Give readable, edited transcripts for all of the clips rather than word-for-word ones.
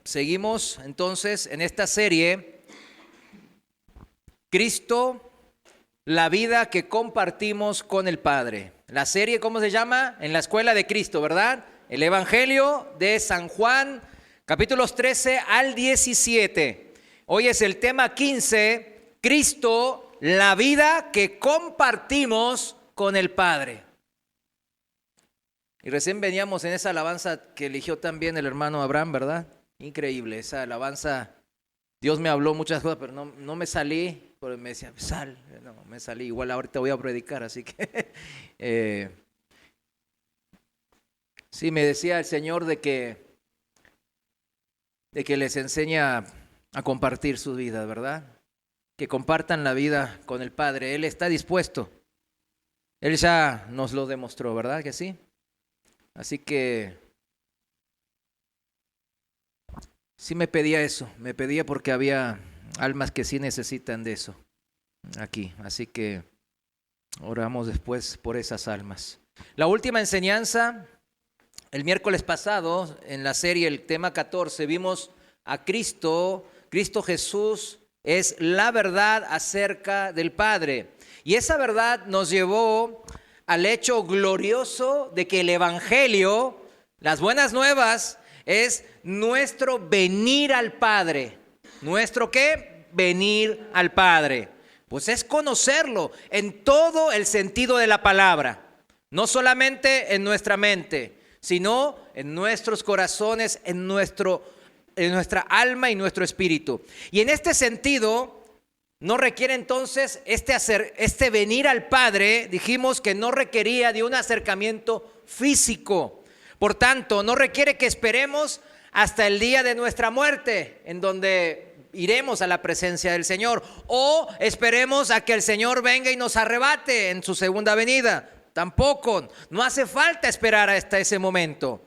Seguimos entonces en esta serie, Cristo, la vida que compartimos con el Padre. La serie, ¿cómo se llama? En la escuela de Cristo, ¿verdad? El Evangelio de San Juan, capítulos 13 al 17. Hoy es el tema 15, Cristo, la vida que compartimos con el Padre. Y recién veníamos en esa alabanza que eligió también el hermano Abraham, ¿verdad? Increíble, esa alabanza. Dios me habló muchas cosas, pero no me salí, porque me decía, sal. No, me salí. Igual ahorita voy a predicar, así que... sí, me decía el Señor de que les enseña a compartir su vida, ¿verdad? Que compartan la vida con el Padre. Él está dispuesto. Él ya nos lo demostró, ¿verdad que sí? Así que sí me pedía eso, me pedía porque había almas que sí necesitan de eso aquí. Así que oramos después por esas almas. La última enseñanza, el miércoles pasado, en la serie, el tema 14, vimos a Cristo. Cristo Jesús es la verdad acerca del Padre. Y esa verdad nos llevó al hecho glorioso de que el Evangelio, las buenas nuevas, es nuestro venir al Padre. ¿Nuestro qué? Venir al Padre. Pues es conocerlo en todo el sentido de la palabra. No solamente en nuestra mente, sino en nuestros corazones, en nuestra alma y nuestro espíritu. Y en este sentido, no requiere entonces este venir al Padre, dijimos que no requería de un acercamiento físico. Por tanto, no requiere que esperemos hasta el día de nuestra muerte, en donde iremos a la presencia del Señor, o esperemos a que el Señor venga y nos arrebate en su segunda venida. Tampoco, no hace falta esperar hasta ese momento.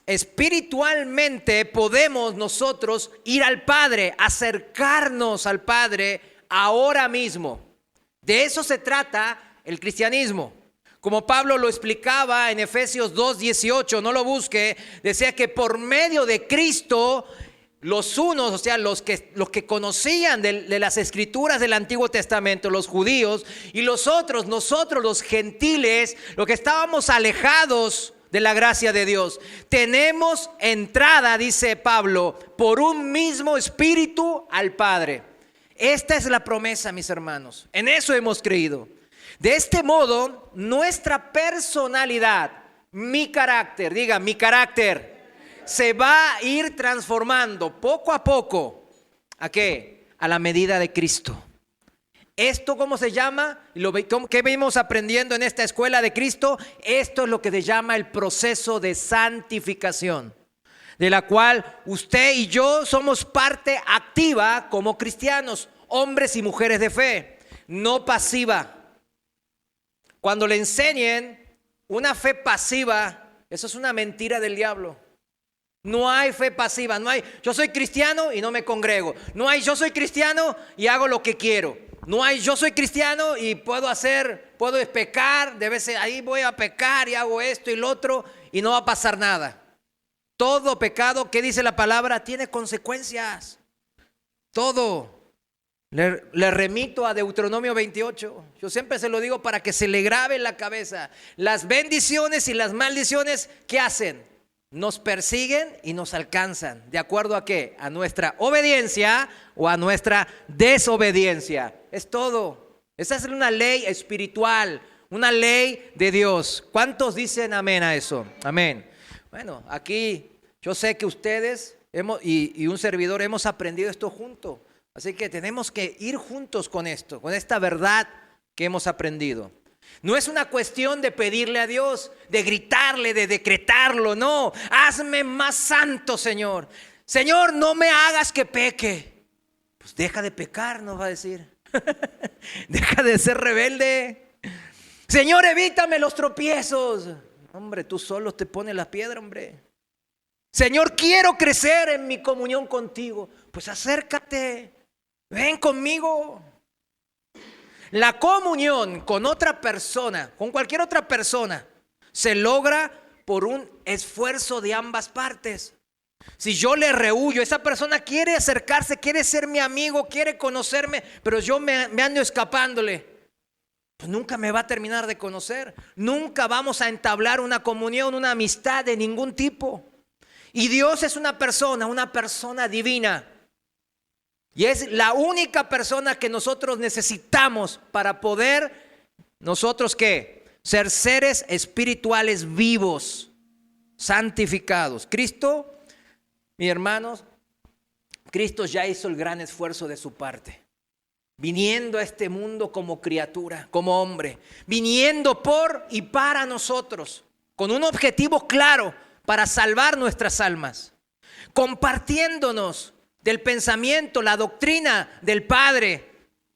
Espiritualmente podemos nosotros ir al Padre, acercarnos al Padre ahora mismo. De eso se trata el cristianismo. Como Pablo lo explicaba en Efesios 2:18, no lo busque, decía que por medio de Cristo, los unos, o sea, los que conocían de las escrituras del Antiguo Testamento, los judíos, y los otros, nosotros los gentiles, los que estábamos alejados de la gracia de Dios, tenemos entrada, dice Pablo, por un mismo espíritu al Padre. Esta es la promesa, mis hermanos. En eso hemos creído. De este modo, nuestra personalidad, mi carácter, diga mi carácter, se va a ir transformando poco a poco. ¿A qué? A la medida de Cristo. ¿Esto cómo se llama? ¿Qué venimos aprendiendo en esta escuela de Cristo? Esto es lo que se llama el proceso de santificación, de la cual usted y yo somos parte activa como cristianos, hombres y mujeres de fe, no pasiva. Cuando le enseñen una fe pasiva, eso es una mentira del diablo. No hay fe pasiva, no hay yo soy cristiano y no me congrego. No hay yo soy cristiano y hago lo que quiero. No hay yo soy cristiano y puedo pecar, ahí voy a pecar y hago esto y lo otro y no va a pasar nada. Todo pecado, ¿qué dice la palabra? Tiene consecuencias. Todo. Le remito a Deuteronomio 28. Yo siempre se lo digo para que se le grabe en la cabeza. Las bendiciones y las maldiciones, ¿qué hacen? Nos persiguen y nos alcanzan. ¿De acuerdo a qué? A nuestra obediencia o a nuestra desobediencia. Es todo. Esa es una ley espiritual, una ley de Dios. ¿Cuántos dicen amén a eso? Amén. Bueno, aquí yo sé que ustedes y un servidor hemos aprendido esto juntos. Así que tenemos que ir juntos con esto, con esta verdad que hemos aprendido. No es una cuestión de pedirle a Dios, de gritarle, de decretarlo, no. Hazme más santo, Señor. Señor, no me hagas que peque. Pues deja de pecar, nos va a decir. Deja de ser rebelde. Señor, evítame los tropiezos. Hombre, tú solo te pones la piedra, hombre. Señor, quiero crecer en mi comunión contigo. Pues acércate, ven conmigo. La comunión con otra persona, con cualquier otra persona, se logra por un esfuerzo de ambas partes. Si yo le rehuyo, esa persona quiere acercarse, quiere ser mi amigo, quiere conocerme, pero yo me ando escapándole, pues nunca me va a terminar de conocer. Nunca vamos a entablar una comunión, una amistad de ningún tipo. Y Dios es una persona divina. Y es la única persona que nosotros necesitamos para poder, ¿nosotros qué? Ser seres espirituales vivos, santificados. Cristo, mis hermanos, Cristo ya hizo el gran esfuerzo de su parte. Viniendo a este mundo como criatura, como hombre. Viniendo por y para nosotros. Con un objetivo claro para salvar nuestras almas. Compartiéndonos del pensamiento, la doctrina del Padre.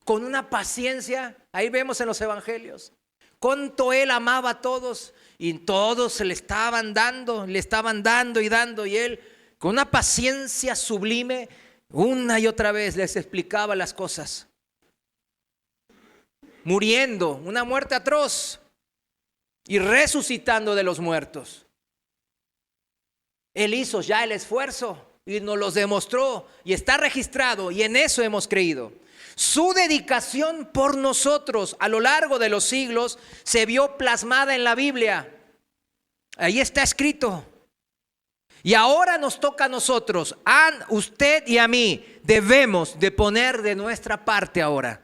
Con una paciencia. Ahí vemos en los evangelios. Cuánto Él amaba a todos. Y todos se le estaban dando y dando. Y Él con una paciencia sublime, una y otra vez les explicaba las cosas. Muriendo, una muerte atroz, y resucitando de los muertos. Él hizo ya el esfuerzo y nos los demostró y está registrado, y en eso hemos creído. Su dedicación por nosotros a lo largo de los siglos se vio plasmada en la Biblia. Ahí está escrito. Y ahora nos toca a nosotros, a usted y a mí, debemos de poner de nuestra parte ahora.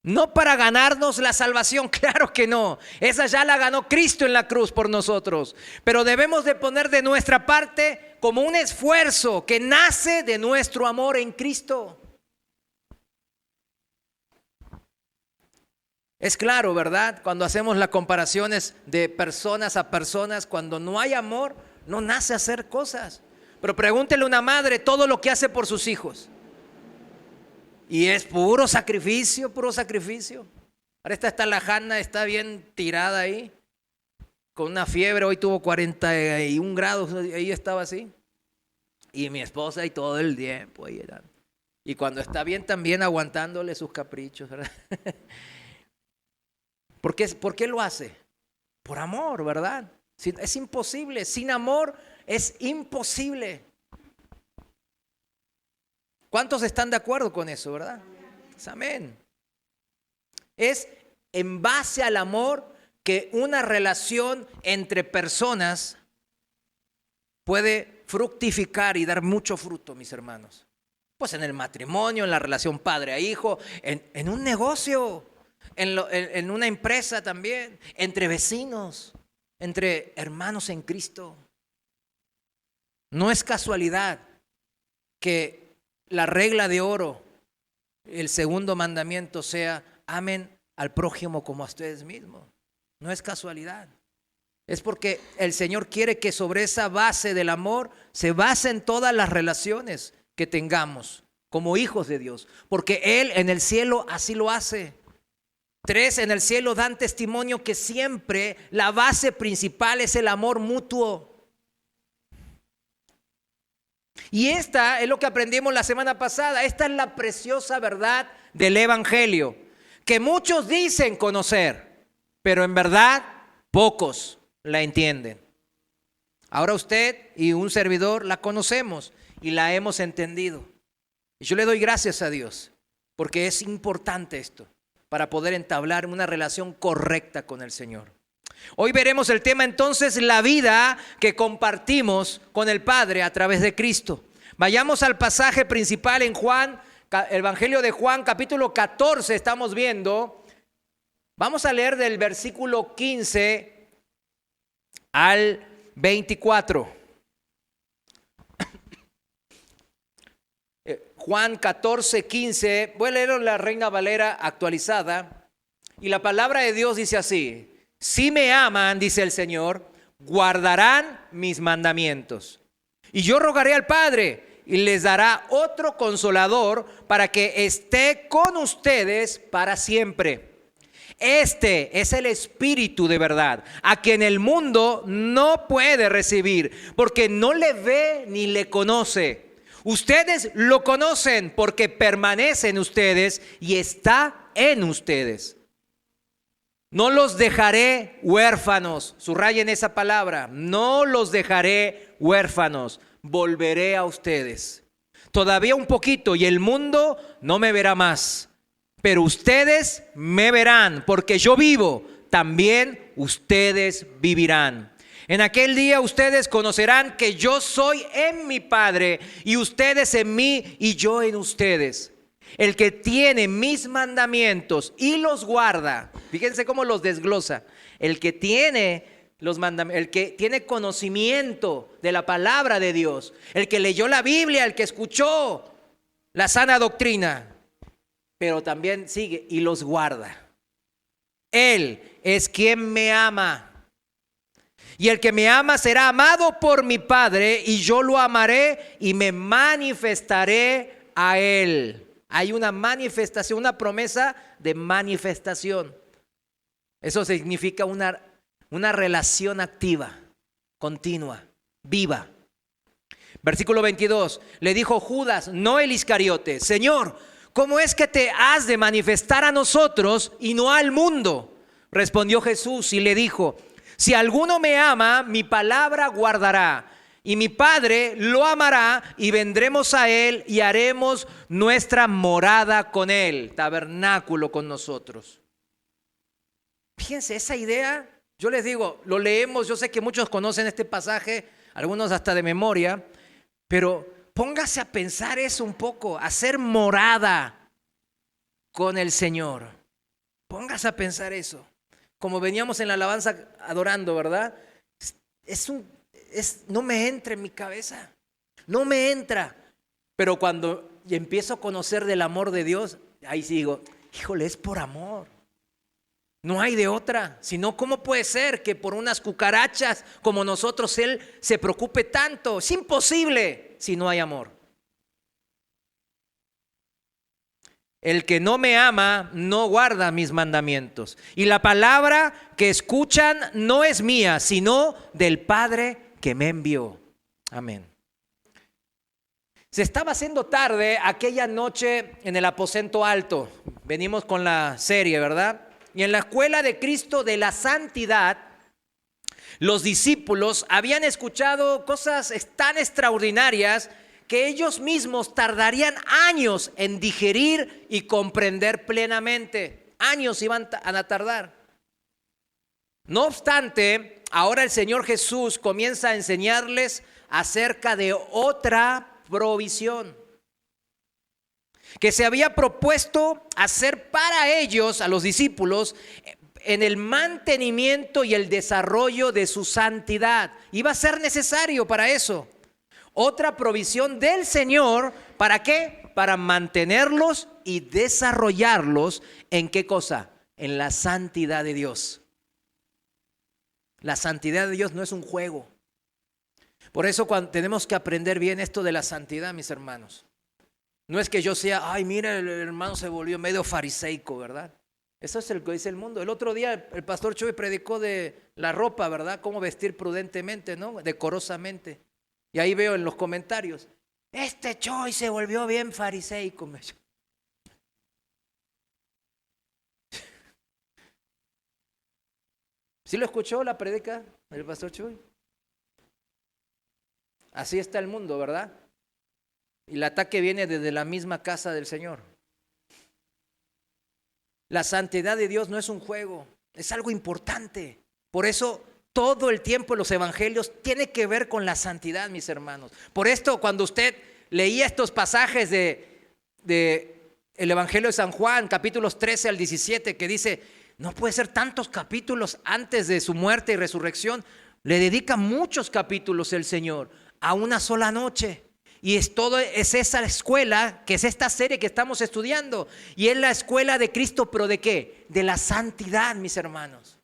No para ganarnos la salvación, claro que no. Esa ya la ganó Cristo en la cruz por nosotros. Pero debemos de poner de nuestra parte como un esfuerzo que nace de nuestro amor en Cristo. Es claro, ¿verdad? Cuando hacemos las comparaciones de personas a personas, cuando no hay amor, no nace hacer cosas. Pero pregúntele a una madre todo lo que hace por sus hijos. Y es puro sacrificio, puro sacrificio. Ahora está la Hanna, está bien tirada ahí, con una fiebre, hoy tuvo 41 grados, ahí estaba así. Y mi esposa y todo el tiempo ahí era. Y cuando está bien también aguantándole sus caprichos, ¿verdad? ¿Por qué lo hace? Por amor, ¿verdad? Es imposible, sin amor es imposible. ¿Cuántos están de acuerdo con eso, verdad? Amén. Es en base al amor que una relación entre personas puede fructificar y dar mucho fruto, mis hermanos. Pues en el matrimonio, en la relación padre a hijo, en un negocio, en una empresa también, entre vecinos, entre hermanos en Cristo. No es casualidad que la regla de oro, el segundo mandamiento sea: amen al prójimo como a ustedes mismos. No es casualidad. Es porque el Señor quiere que sobre esa base del amor se basen todas las relaciones que tengamos como hijos de Dios. Porque Él en el cielo así lo hace. 3 en el cielo dan testimonio que siempre la base principal es el amor mutuo. Y esta es lo que aprendimos la semana pasada. Esta es la preciosa verdad del Evangelio, que muchos dicen conocer, pero en verdad pocos la entienden. Ahora usted y un servidor la conocemos y la hemos entendido. Y yo le doy gracias a Dios, porque es importante esto para poder entablar una relación correcta con el Señor. Hoy veremos el tema entonces, la vida que compartimos con el Padre a través de Cristo. Vayamos al pasaje principal en Juan, el Evangelio de Juan, capítulo 14, estamos viendo. Vamos a leer del versículo 15 al 24. Juan 14, 15. Voy a leer la Reina Valera actualizada. Y la palabra de Dios dice así: si me aman, dice el Señor, guardarán mis mandamientos. Y yo rogaré al Padre y les dará otro consolador para que esté con ustedes para siempre. Este es el Espíritu de verdad, a quien el mundo no puede recibir, porque no le ve ni le conoce. Ustedes lo conocen porque permanece en ustedes y está en ustedes. No los dejaré huérfanos. Subrayen esa palabra. No los dejaré huérfanos. Volveré a ustedes. Todavía un poquito y el mundo no me verá más. Pero ustedes me verán, porque yo vivo, también ustedes vivirán. En aquel día ustedes conocerán que yo soy en mi Padre y ustedes en mí y yo en ustedes. El que tiene mis mandamientos y los guarda, fíjense cómo los desglosa. El que tiene los mandamientos, el que tiene conocimiento de la palabra de Dios, el que leyó la Biblia, el que escuchó la sana doctrina, pero también sigue y los guarda. Él es quien me ama. Y el que me ama será amado por mi Padre, y yo lo amaré y me manifestaré a él. Hay una manifestación, una promesa de manifestación. Eso significa una relación activa, continua, viva. Versículo 22, le dijo Judas, no el Iscariote: Señor, ¿cómo es que te has de manifestar a nosotros y no al mundo? Respondió Jesús y le dijo: si alguno me ama, mi palabra guardará, y mi Padre lo amará, y vendremos a él y haremos nuestra morada con él, tabernáculo con nosotros. Fíjense, esa idea, yo les digo, lo leemos, yo sé que muchos conocen este pasaje, algunos hasta de memoria, pero póngase a pensar eso un poco, hacer morada con el Señor. Póngase a pensar eso. Como veníamos en la alabanza adorando, ¿verdad? No me entra en mi cabeza, no me entra. Pero cuando empiezo a conocer del amor de Dios, ahí sí digo, híjole, es por amor. No hay de otra. Si no, ¿cómo puede ser que por unas cucarachas como nosotros Él se preocupe tanto? Es imposible si no hay amor. El que no me ama no guarda mis mandamientos. Y la palabra que escuchan no es mía, sino del Padre que me envió. Amén. Se estaba haciendo tarde aquella noche en el aposento alto. Venimos con la serie, ¿verdad? Y en la escuela de Cristo de la santidad, los discípulos habían escuchado cosas tan extraordinarias que ellos mismos tardarían años en digerir y comprender plenamente. Años iban a tardar. No obstante, ahora el Señor Jesús comienza a enseñarles acerca de otra provisión que se había propuesto hacer para ellos, a los discípulos, en el mantenimiento y el desarrollo de su santidad. Iba a ser necesario para eso. Otra provisión del Señor, ¿para qué? Para mantenerlos y desarrollarlos, ¿en qué cosa? En la santidad de Dios. La santidad de Dios no es un juego. Por eso tenemos que aprender bien esto de la santidad, mis hermanos. No es que yo sea, ay, mira, el hermano se volvió medio fariseico, ¿verdad? Eso es lo que dice el mundo. El otro día el pastor Chuy predicó de la ropa, ¿verdad? Cómo vestir prudentemente, ¿no? Decorosamente. Y ahí veo en los comentarios, este Chuy se volvió bien fariseico. ¿Sí lo escuchó la predica del pastor Chuy? Así está el mundo, ¿verdad? Y el ataque viene desde la misma casa del Señor. La santidad de Dios no es un juego, es algo importante. Por eso todo el tiempo en los evangelios tiene que ver con la santidad, mis hermanos. Por esto, cuando usted leía estos pasajes de el evangelio de San Juan, capítulos 13 al 17, que dice, no puede ser tantos capítulos antes de su muerte y resurrección. Le dedica muchos capítulos el Señor a una sola noche. Y es esa escuela, que es esta serie que estamos estudiando. Y es la escuela de Cristo, ¿pero de qué? De la santidad, mis hermanos.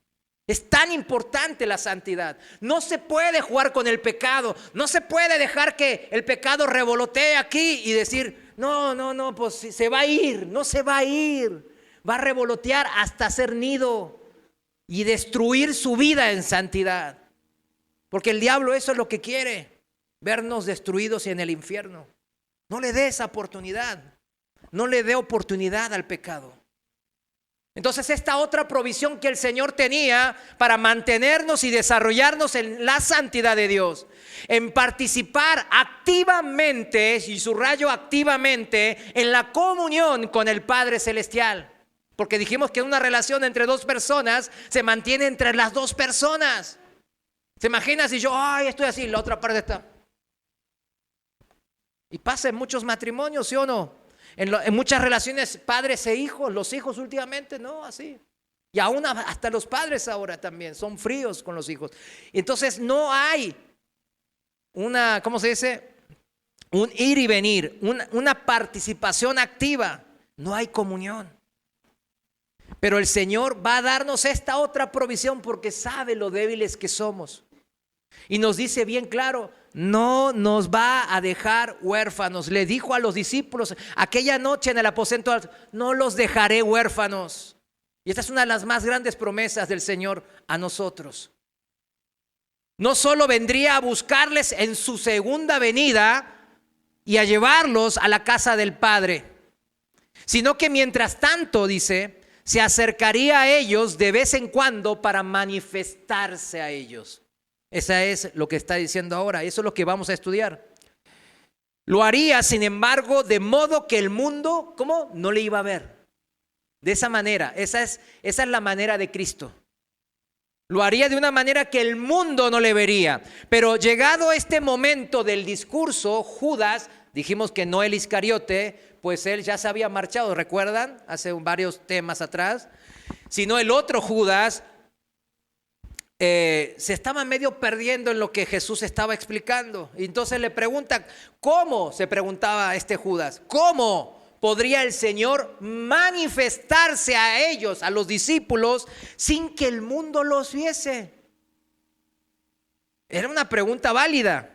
Es tan importante la santidad. No se puede jugar con el pecado. No se puede dejar que el pecado revolotee aquí y decir, no, pues se va a ir. No se va a ir. Va a revolotear hasta hacer nido y destruir su vida en santidad. Porque el diablo eso es lo que quiere, vernos destruidos y en el infierno. No le dé esa oportunidad. No le dé oportunidad al pecado. Entonces esta otra provisión que el Señor tenía para mantenernos y desarrollarnos en la santidad de Dios, en participar activamente, y subrayo activamente, en la comunión con el Padre Celestial. Porque dijimos que una relación entre dos personas se mantiene entre las dos personas. ¿Se imagina si yo, estoy así, la otra parte está? Y pasa en muchos matrimonios, ¿sí o no? En muchas relaciones padres e hijos, los hijos últimamente, no, así. Y aún hasta los padres ahora también son fríos con los hijos. Entonces no hay ¿cómo se dice? Un ir y venir, una participación activa. No hay comunión. Pero el Señor va a darnos esta otra provisión porque sabe lo débiles que somos. Y nos dice bien claro, no nos va a dejar huérfanos. Le dijo a los discípulos aquella noche en el aposento alto, no los dejaré huérfanos. Y esta es una de las más grandes promesas del Señor a nosotros. No solo vendría a buscarles en su segunda venida y a llevarlos a la casa del Padre, sino que mientras tanto, dice, se acercaría a ellos de vez en cuando para manifestarse a ellos. Esa es lo que está diciendo ahora. Eso es lo que vamos a estudiar. Lo haría, sin embargo, de modo que el mundo, ¿cómo? No le iba a ver. De esa manera, esa es la manera de Cristo. Lo haría de una manera que el mundo no le vería. Pero llegado este momento del discurso, Judas, dijimos que no el Iscariote, pues él ya se había marchado, ¿recuerdan? Hace varios temas atrás. Sino el otro Judas, se estaba medio perdiendo en lo que Jesús estaba explicando. Y entonces le pregunta, ¿cómo? Se preguntaba este Judas, ¿cómo podría el Señor manifestarse a ellos, a los discípulos, sin que el mundo los viese? Era una pregunta válida.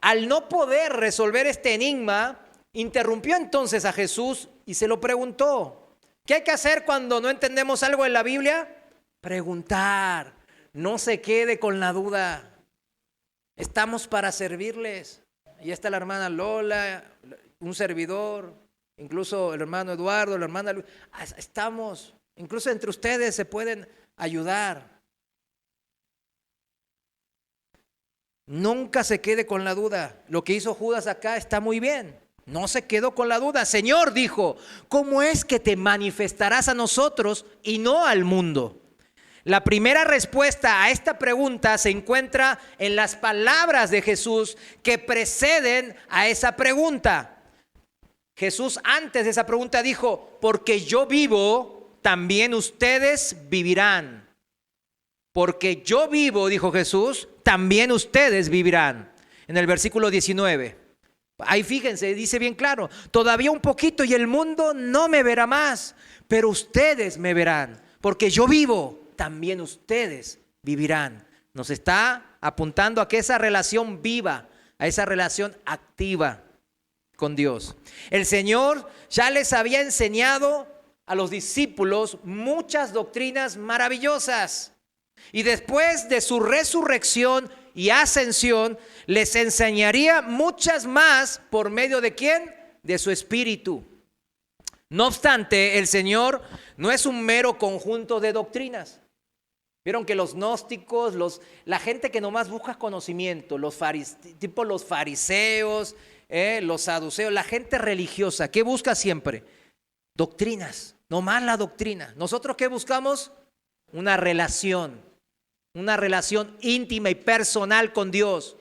Al no poder resolver este enigma, interrumpió entonces a Jesús y se lo preguntó. ¿Qué hay que hacer cuando no entendemos algo en la Biblia? Preguntar. No se quede con la duda. Estamos para servirles. Y está la hermana Lola, un servidor, incluso el hermano Eduardo, la hermana Luis. Estamos, incluso entre ustedes se pueden ayudar. Nunca se quede con la duda. Lo que hizo Judas acá está muy bien. No se quedó con la duda. Señor, dijo, ¿cómo es que te manifestarás a nosotros y no al mundo? La primera respuesta a esta pregunta se encuentra en las palabras de Jesús que preceden a esa pregunta. Jesús antes de esa pregunta dijo, porque yo vivo, también ustedes vivirán. Porque yo vivo, dijo Jesús, también ustedes vivirán. En el versículo 19. Ahí fíjense, dice bien claro, todavía un poquito y el mundo no me verá más, pero ustedes me verán. Porque yo vivo, también ustedes vivirán. Nos está apuntando a que esa relación viva, a esa relación activa con Dios. El Señor ya les había enseñado a los discípulos muchas doctrinas maravillosas. Y después de su resurrección y ascensión, les enseñaría muchas más por medio de ¿quién? De su Espíritu. No obstante, el Señor no es un mero conjunto de doctrinas. Vieron que los gnósticos, la gente que nomás busca conocimiento, los fariseos, los saduceos, la gente religiosa, ¿qué busca siempre? Doctrinas, nomás la doctrina. ¿Nosotros qué buscamos? Una relación íntima y personal con Dios.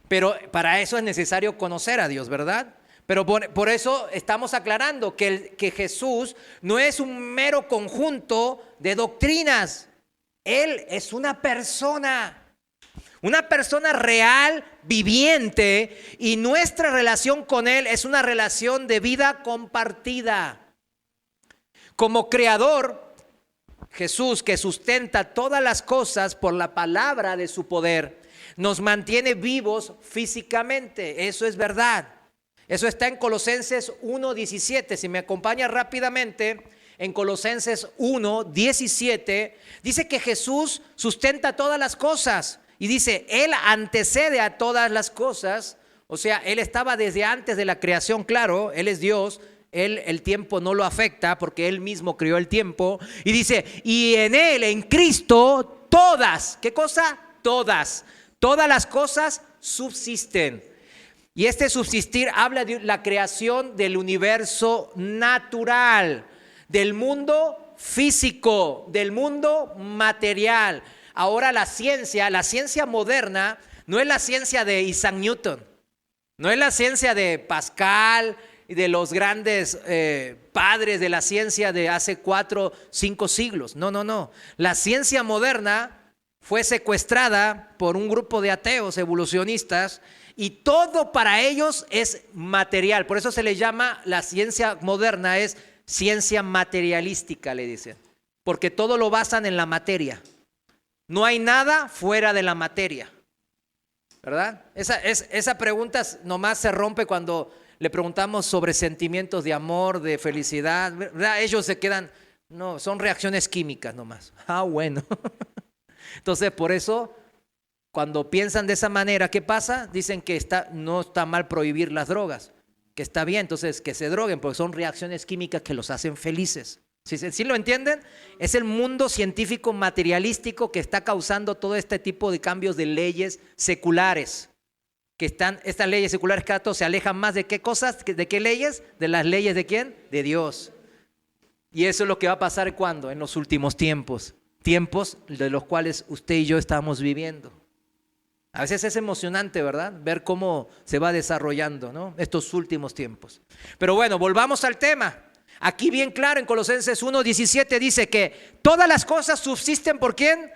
Pero para eso es necesario conocer a Dios, ¿verdad? Pero por eso estamos aclarando que Jesús no es un mero conjunto de doctrinas. Él es una persona real, viviente, y nuestra relación con Él es una relación de vida compartida. Como creador, Jesús, que sustenta todas las cosas por la palabra de su poder, nos mantiene vivos físicamente. Eso es verdad. Eso está en Colosenses 1:17. Si me acompaña rápidamente, en Colosenses 1:17, dice que Jesús sustenta todas las cosas. Y dice, Él antecede a todas las cosas. O sea, Él estaba desde antes de la creación, claro, Él es Dios. Él el tiempo no lo afecta porque Él mismo creó el tiempo. Y dice, y en Él, en Cristo, todas, ¿qué cosa? Todas las cosas subsisten. Y este subsistir habla de la creación del universo natural, del mundo físico, del mundo material. Ahora la ciencia moderna, no es la ciencia de Isaac Newton, no es la ciencia de Pascal y de los grandes padres de la ciencia de hace 4, 5 siglos. No. La ciencia moderna fue secuestrada por un grupo de ateos evolucionistas y todo para ellos es material. Por eso se le llama, la ciencia moderna es ciencia materialística, le dicen, porque todo lo basan en la materia. No hay nada fuera de la materia, ¿verdad? Esa pregunta nomás se rompe cuando le preguntamos sobre sentimientos de amor, de felicidad, ¿verdad? Ellos se quedan, no, son reacciones químicas nomás. Bueno. Entonces, por eso, cuando piensan de esa manera, ¿qué pasa? Dicen que no está mal prohibir las drogas, que está bien, entonces que se droguen, porque son reacciones químicas que los hacen felices. ¿Sí lo entienden? Es el mundo científico materialístico que está causando todo este tipo de cambios de leyes seculares. Estas leyes seculares cada vez se alejan más de qué cosas, de qué leyes, de las leyes de ¿quién? De Dios. Y eso es lo que va a pasar ¿cuándo? En los últimos tiempos. Tiempos de los cuales usted y yo estamos viviendo. A veces es emocionante, ¿verdad? Ver cómo se va desarrollando, ¿no? Estos últimos tiempos. Pero bueno, volvamos al tema. Aquí bien claro en Colosenses 1:17 dice que todas las cosas subsisten ¿por quién?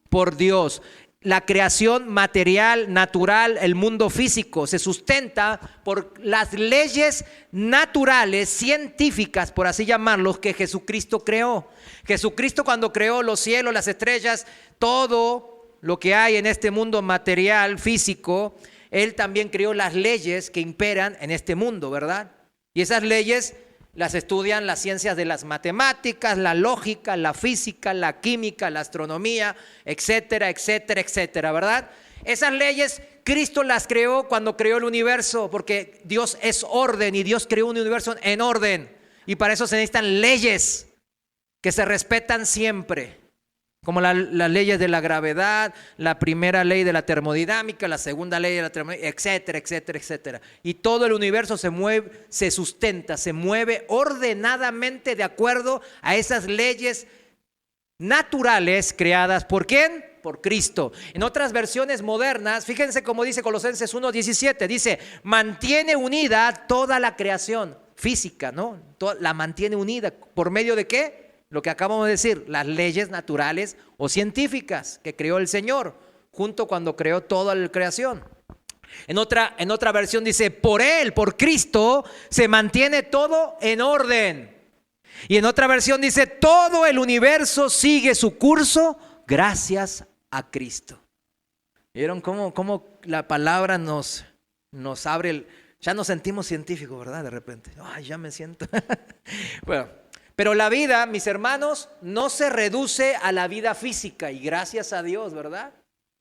Por Dios. La creación material, natural, el mundo físico se sustenta por las leyes naturales, científicas, por así llamarlos, que Jesucristo creó. Jesucristo cuando creó los cielos, las estrellas, todo lo que hay en este mundo material, físico, Él también creó las leyes que imperan en este mundo, ¿verdad? Y esas leyes las estudian las ciencias de las matemáticas, la lógica, la física, la química, la astronomía, etcétera, etcétera, etcétera, ¿verdad? Esas leyes Cristo las creó cuando creó el universo, porque Dios es orden y Dios creó un universo en orden. Y para eso se necesitan leyes que se respetan siempre, como las leyes de la gravedad, la primera ley de la termodinámica, la segunda ley de la termodinámica, etcétera, etcétera, etcétera. Y todo el universo se mueve, se sustenta, se mueve ordenadamente de acuerdo a esas leyes naturales creadas ¿por quién? Por Cristo. En otras versiones modernas, fíjense cómo dice Colosenses 1:17, dice, mantiene unida toda la creación física, ¿no? La mantiene unida, ¿por medio de qué? Lo que acabamos de decir, las leyes naturales o científicas que creó el Señor, junto cuando creó toda la creación. En otra versión dice, por Él, por Cristo, se mantiene todo en orden. Y en otra versión dice, todo el universo sigue su curso gracias a Cristo. ¿Vieron cómo la palabra nos abre ya nos sentimos científicos, ¿verdad? De repente, ay, ya me siento. Bueno. Pero la vida, mis hermanos, no se reduce a la vida física y gracias a Dios, ¿verdad?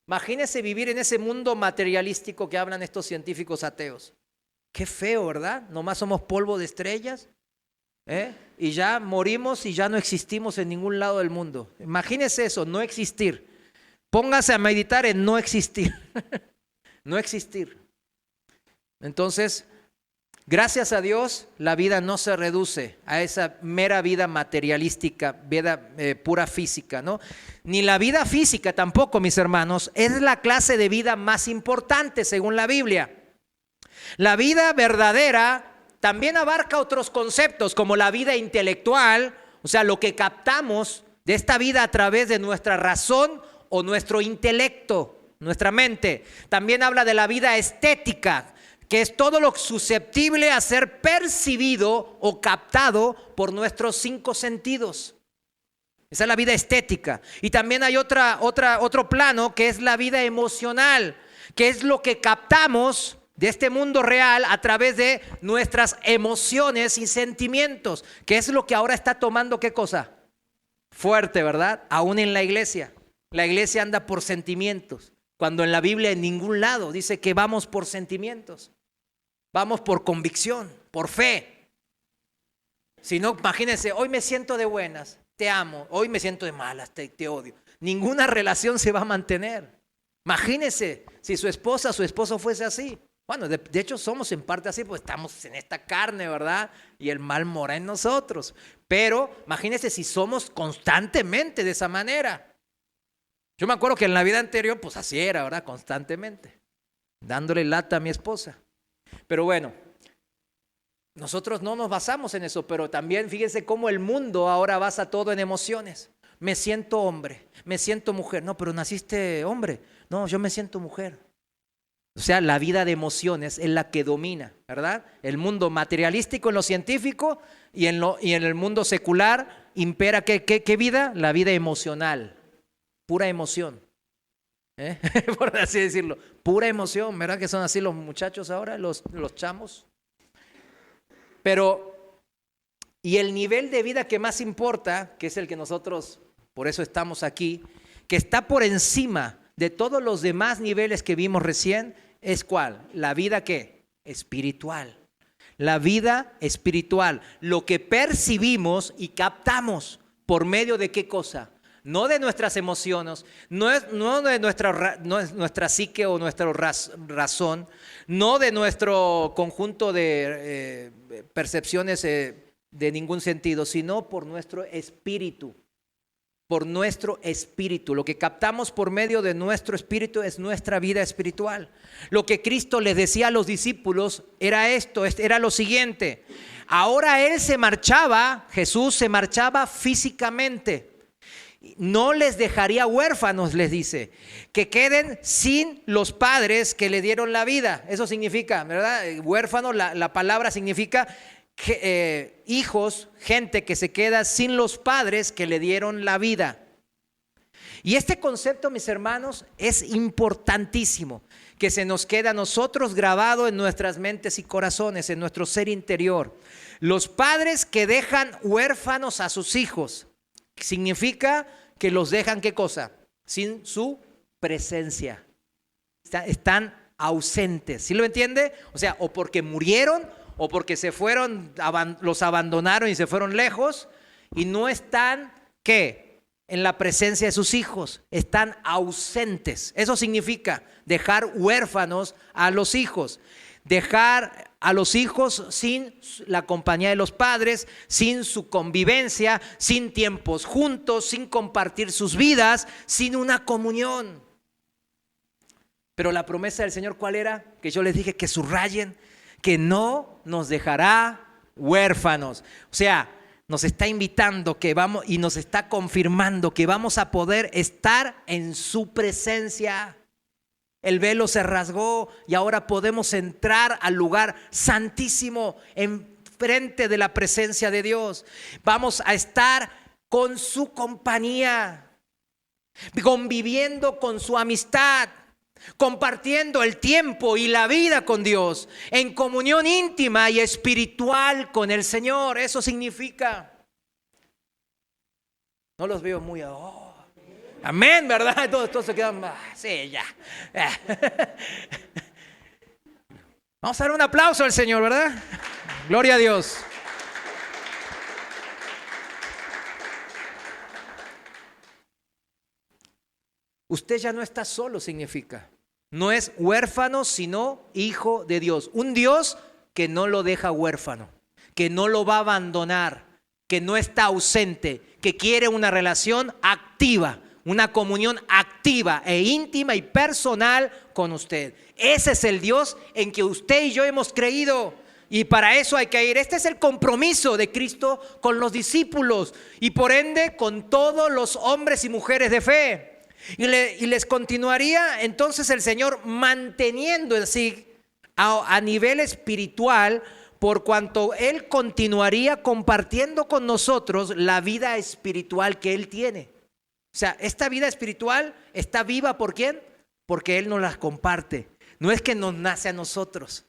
Imagínense vivir en ese mundo materialístico que hablan estos científicos ateos. Qué feo, ¿verdad? Nomás somos polvo de estrellas, y ya morimos y ya no existimos en ningún lado del mundo. Imagínense eso, no existir. Póngase a meditar en no existir. No existir. Entonces, gracias a Dios, la vida no se reduce a esa mera vida materialística, vida pura física, ¿no? Ni la vida física tampoco, mis hermanos, es la clase de vida más importante según la Biblia. La vida verdadera también abarca otros conceptos como la vida intelectual, o sea, lo que captamos de esta vida a través de nuestra razón o nuestro intelecto, nuestra mente. También habla de la vida estética, que es todo lo susceptible a ser percibido o captado por nuestros 5 sentidos. Esa es la vida estética. Y también hay otro plano que es la vida emocional, que es lo que captamos de este mundo real a través de nuestras emociones y sentimientos, que es lo que ahora está tomando, ¿qué cosa? Fuerte, ¿verdad? Aún en la iglesia. La iglesia anda por sentimientos, cuando en la Biblia en ningún lado dice que vamos por sentimientos. Vamos por convicción, por fe. Si no, imagínense, hoy me siento de buenas, te amo, hoy me siento de malas, te odio. Ninguna relación se va a mantener. Imagínense si su esposa, su esposo fuese así. Bueno, de hecho somos en parte así, pues estamos en esta carne, ¿verdad? Y el mal mora en nosotros. Pero imagínense si somos constantemente de esa manera. Yo me acuerdo que en la vida anterior, pues así era, ¿verdad? Constantemente, dándole lata a mi esposa. Pero bueno, nosotros no nos basamos en eso, pero también fíjense cómo el mundo ahora basa todo en emociones. Me siento hombre, me siento mujer. No, pero naciste hombre. No, yo me siento mujer. O sea, la vida de emociones es la que domina, ¿verdad? El mundo materialístico en lo científico y en el mundo secular impera ¿qué vida? La vida emocional, pura emoción. Por así decirlo, pura emoción, ¿verdad? Que son así los muchachos ahora, los chamos. Pero, y el nivel de vida que más importa, que es el que nosotros, por eso estamos aquí, que está por encima de todos los demás niveles que vimos recién, ¿es cuál? La vida ¿qué? Espiritual. La vida espiritual, lo que percibimos y captamos por medio de ¿qué cosa? No de nuestras emociones, no de nuestra psique o nuestra razón, no de nuestro conjunto de percepciones de ningún sentido, sino por nuestro espíritu. Por nuestro espíritu. Lo que captamos por medio de nuestro espíritu es nuestra vida espiritual. Lo que Cristo les decía a los discípulos era esto, era lo siguiente. Ahora Él se marchaba, Jesús se marchaba físicamente. No les dejaría huérfanos, les dice, que queden sin los padres que le dieron la vida. Eso significa, ¿verdad? Huérfano, la palabra significa hijos, gente que se queda sin los padres que le dieron la vida. Y este concepto, mis hermanos, es importantísimo, que se nos quede a nosotros grabado en nuestras mentes y corazones, en nuestro ser interior. Los padres que dejan huérfanos a sus hijos, significa que los dejan, ¿qué cosa? Sin su presencia. Están ausentes, ¿sí lo entiende? O sea, o porque murieron, o porque se fueron, los abandonaron y se fueron lejos, y no están, ¿qué? En la presencia de sus hijos, están ausentes. Eso significa dejar huérfanos a los hijos, dejar a los hijos sin la compañía de los padres, sin su convivencia, sin tiempos juntos, sin compartir sus vidas, sin una comunión. Pero la promesa del Señor, ¿cuál era? Que yo les dije que subrayen, que no nos dejará huérfanos. O sea, nos está invitando que vamos y nos está confirmando que vamos a poder estar en su presencia. El velo se rasgó y ahora podemos entrar al lugar santísimo en frente de la presencia de Dios. Vamos a estar con su compañía, conviviendo con su amistad, compartiendo el tiempo y la vida con Dios, en comunión íntima y espiritual con el Señor. Eso significa. No los veo muy... amén, ¿verdad? Todos se quedan... sí, ya. Vamos a dar un aplauso al Señor, ¿verdad? Gloria a Dios. Usted ya no está solo, significa. No es huérfano, sino hijo de Dios. Un Dios que no lo deja huérfano, que no lo va a abandonar, que no está ausente, que quiere una relación activa, una comunión activa e íntima y personal con usted. Ese es el Dios en que usted y yo hemos creído. Y para eso hay que ir. Este es el compromiso de Cristo con los discípulos y por ende con todos los hombres y mujeres de fe. Y les continuaría entonces el Señor manteniendo en sí a nivel espiritual, por cuanto Él continuaría compartiendo con nosotros la vida espiritual que Él tiene. O sea, esta vida espiritual está viva ¿por quién? Porque Él nos la comparte. No es que nos nace a nosotros.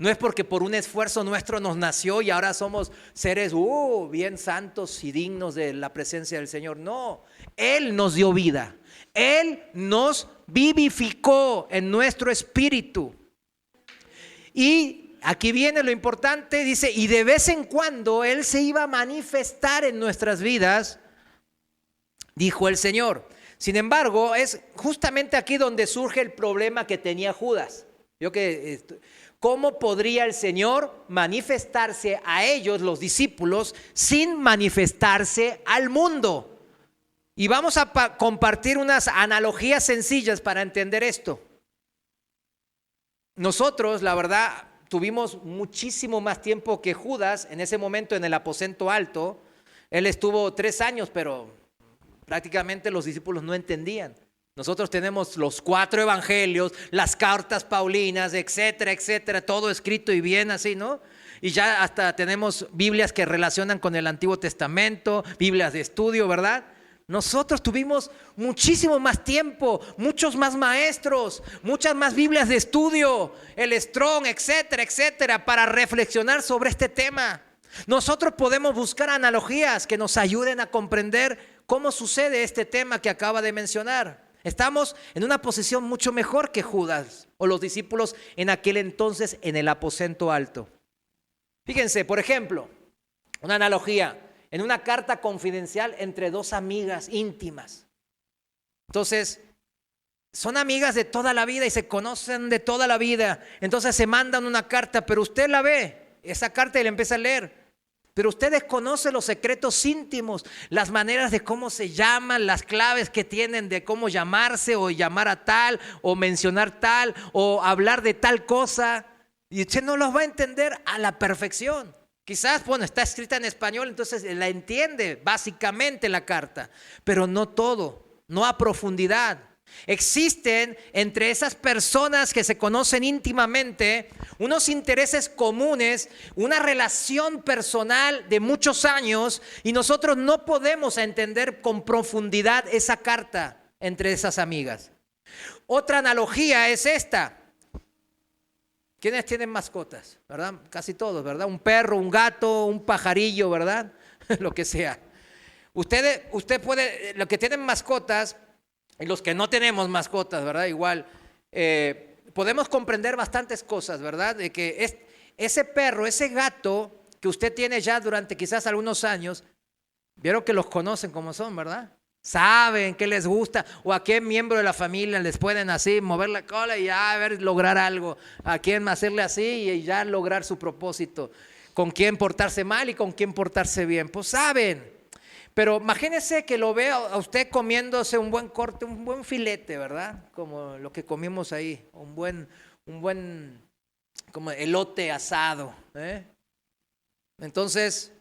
No es porque por un esfuerzo nuestro nos nació y ahora somos seres bien santos y dignos de la presencia del Señor. No, Él nos dio vida. Él nos vivificó en nuestro espíritu. Y aquí viene lo importante, dice, y de vez en cuando Él se iba a manifestar en nuestras vidas, dijo el Señor. Sin embargo, es justamente aquí donde surge el problema que tenía Judas. ¿Cómo podría el Señor manifestarse a ellos, los discípulos, sin manifestarse al mundo? Y vamos a compartir unas analogías sencillas para entender esto. Nosotros, la verdad, tuvimos muchísimo más tiempo que Judas en ese momento en el aposento alto. Él estuvo 3 años, pero prácticamente los discípulos no entendían. Nosotros tenemos los 4 evangelios, las cartas paulinas, etcétera, etcétera, todo escrito y bien así, ¿no? Y ya hasta tenemos Biblias que relacionan con el Antiguo Testamento, Biblias de estudio, ¿verdad? Nosotros tuvimos muchísimo más tiempo, muchos más maestros, muchas más Biblias de estudio, el Strong, etcétera, etcétera, para reflexionar sobre este tema. Nosotros podemos buscar analogías que nos ayuden a comprender cómo sucede este tema que acaba de mencionar. Estamos en una posición mucho mejor que Judas o los discípulos en aquel entonces en el aposento alto. Fíjense, por ejemplo, una analogía en una carta confidencial entre 2 amigas íntimas. Entonces, son amigas de toda la vida y se conocen de toda la vida. Entonces se mandan una carta, pero usted la ve, esa carta y la empieza a leer. Pero usted desconoce los secretos íntimos, las maneras de cómo se llaman, las claves que tienen de cómo llamarse o llamar a tal o mencionar tal o hablar de tal cosa. Y usted no los va a entender a la perfección. Quizás, bueno, está escrita en español, entonces la entiende básicamente la carta, pero no todo, no a profundidad. Existen entre esas personas que se conocen íntimamente unos intereses comunes, una relación personal de muchos años y nosotros no podemos entender con profundidad esa carta entre esas amigas. Otra analogía es esta. ¿Quiénes tienen mascotas? ¿Verdad? Casi todos, ¿verdad? Un perro, un gato, un pajarillo, ¿verdad? Lo que sea. Usted puede, los que tienen mascotas y los que no tenemos mascotas, ¿verdad? Igual, podemos comprender bastantes cosas, ¿verdad? De que ese perro, ese gato que usted tiene ya durante quizás algunos años, vieron que los conocen como son, ¿verdad? Saben qué les gusta o a qué miembro de la familia les pueden así mover la cola y ya lograr algo, a quién hacerle así y ya lograr su propósito, con quién portarse mal y con quién portarse bien, pues saben. Pero imagínese que lo vea a usted comiéndose un buen corte, un buen filete, ¿verdad? Como lo que comimos ahí, un buen como elote asado, ¿eh? Entonces,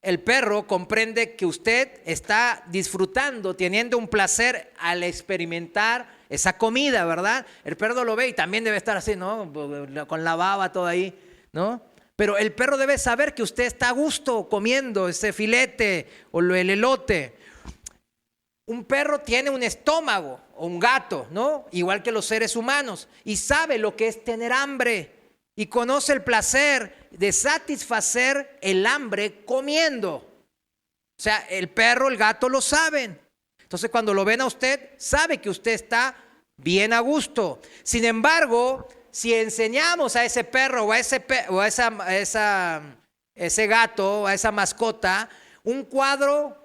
el perro comprende que usted está disfrutando, teniendo un placer al experimentar esa comida, ¿verdad? El perro lo ve y también debe estar así, ¿no? Con la baba toda ahí, ¿no? Pero el perro debe saber que usted está a gusto comiendo ese filete o el elote. Un perro tiene un estómago o un gato, ¿no? Igual que los seres humanos, y sabe lo que es tener hambre y conoce el placer de satisfacer el hambre comiendo. O sea, el perro, el gato lo saben. Entonces, cuando lo ven a usted, sabe que usted está bien a gusto. Sin embargo, si enseñamos a ese perro o a ese gato o a esa mascota un cuadro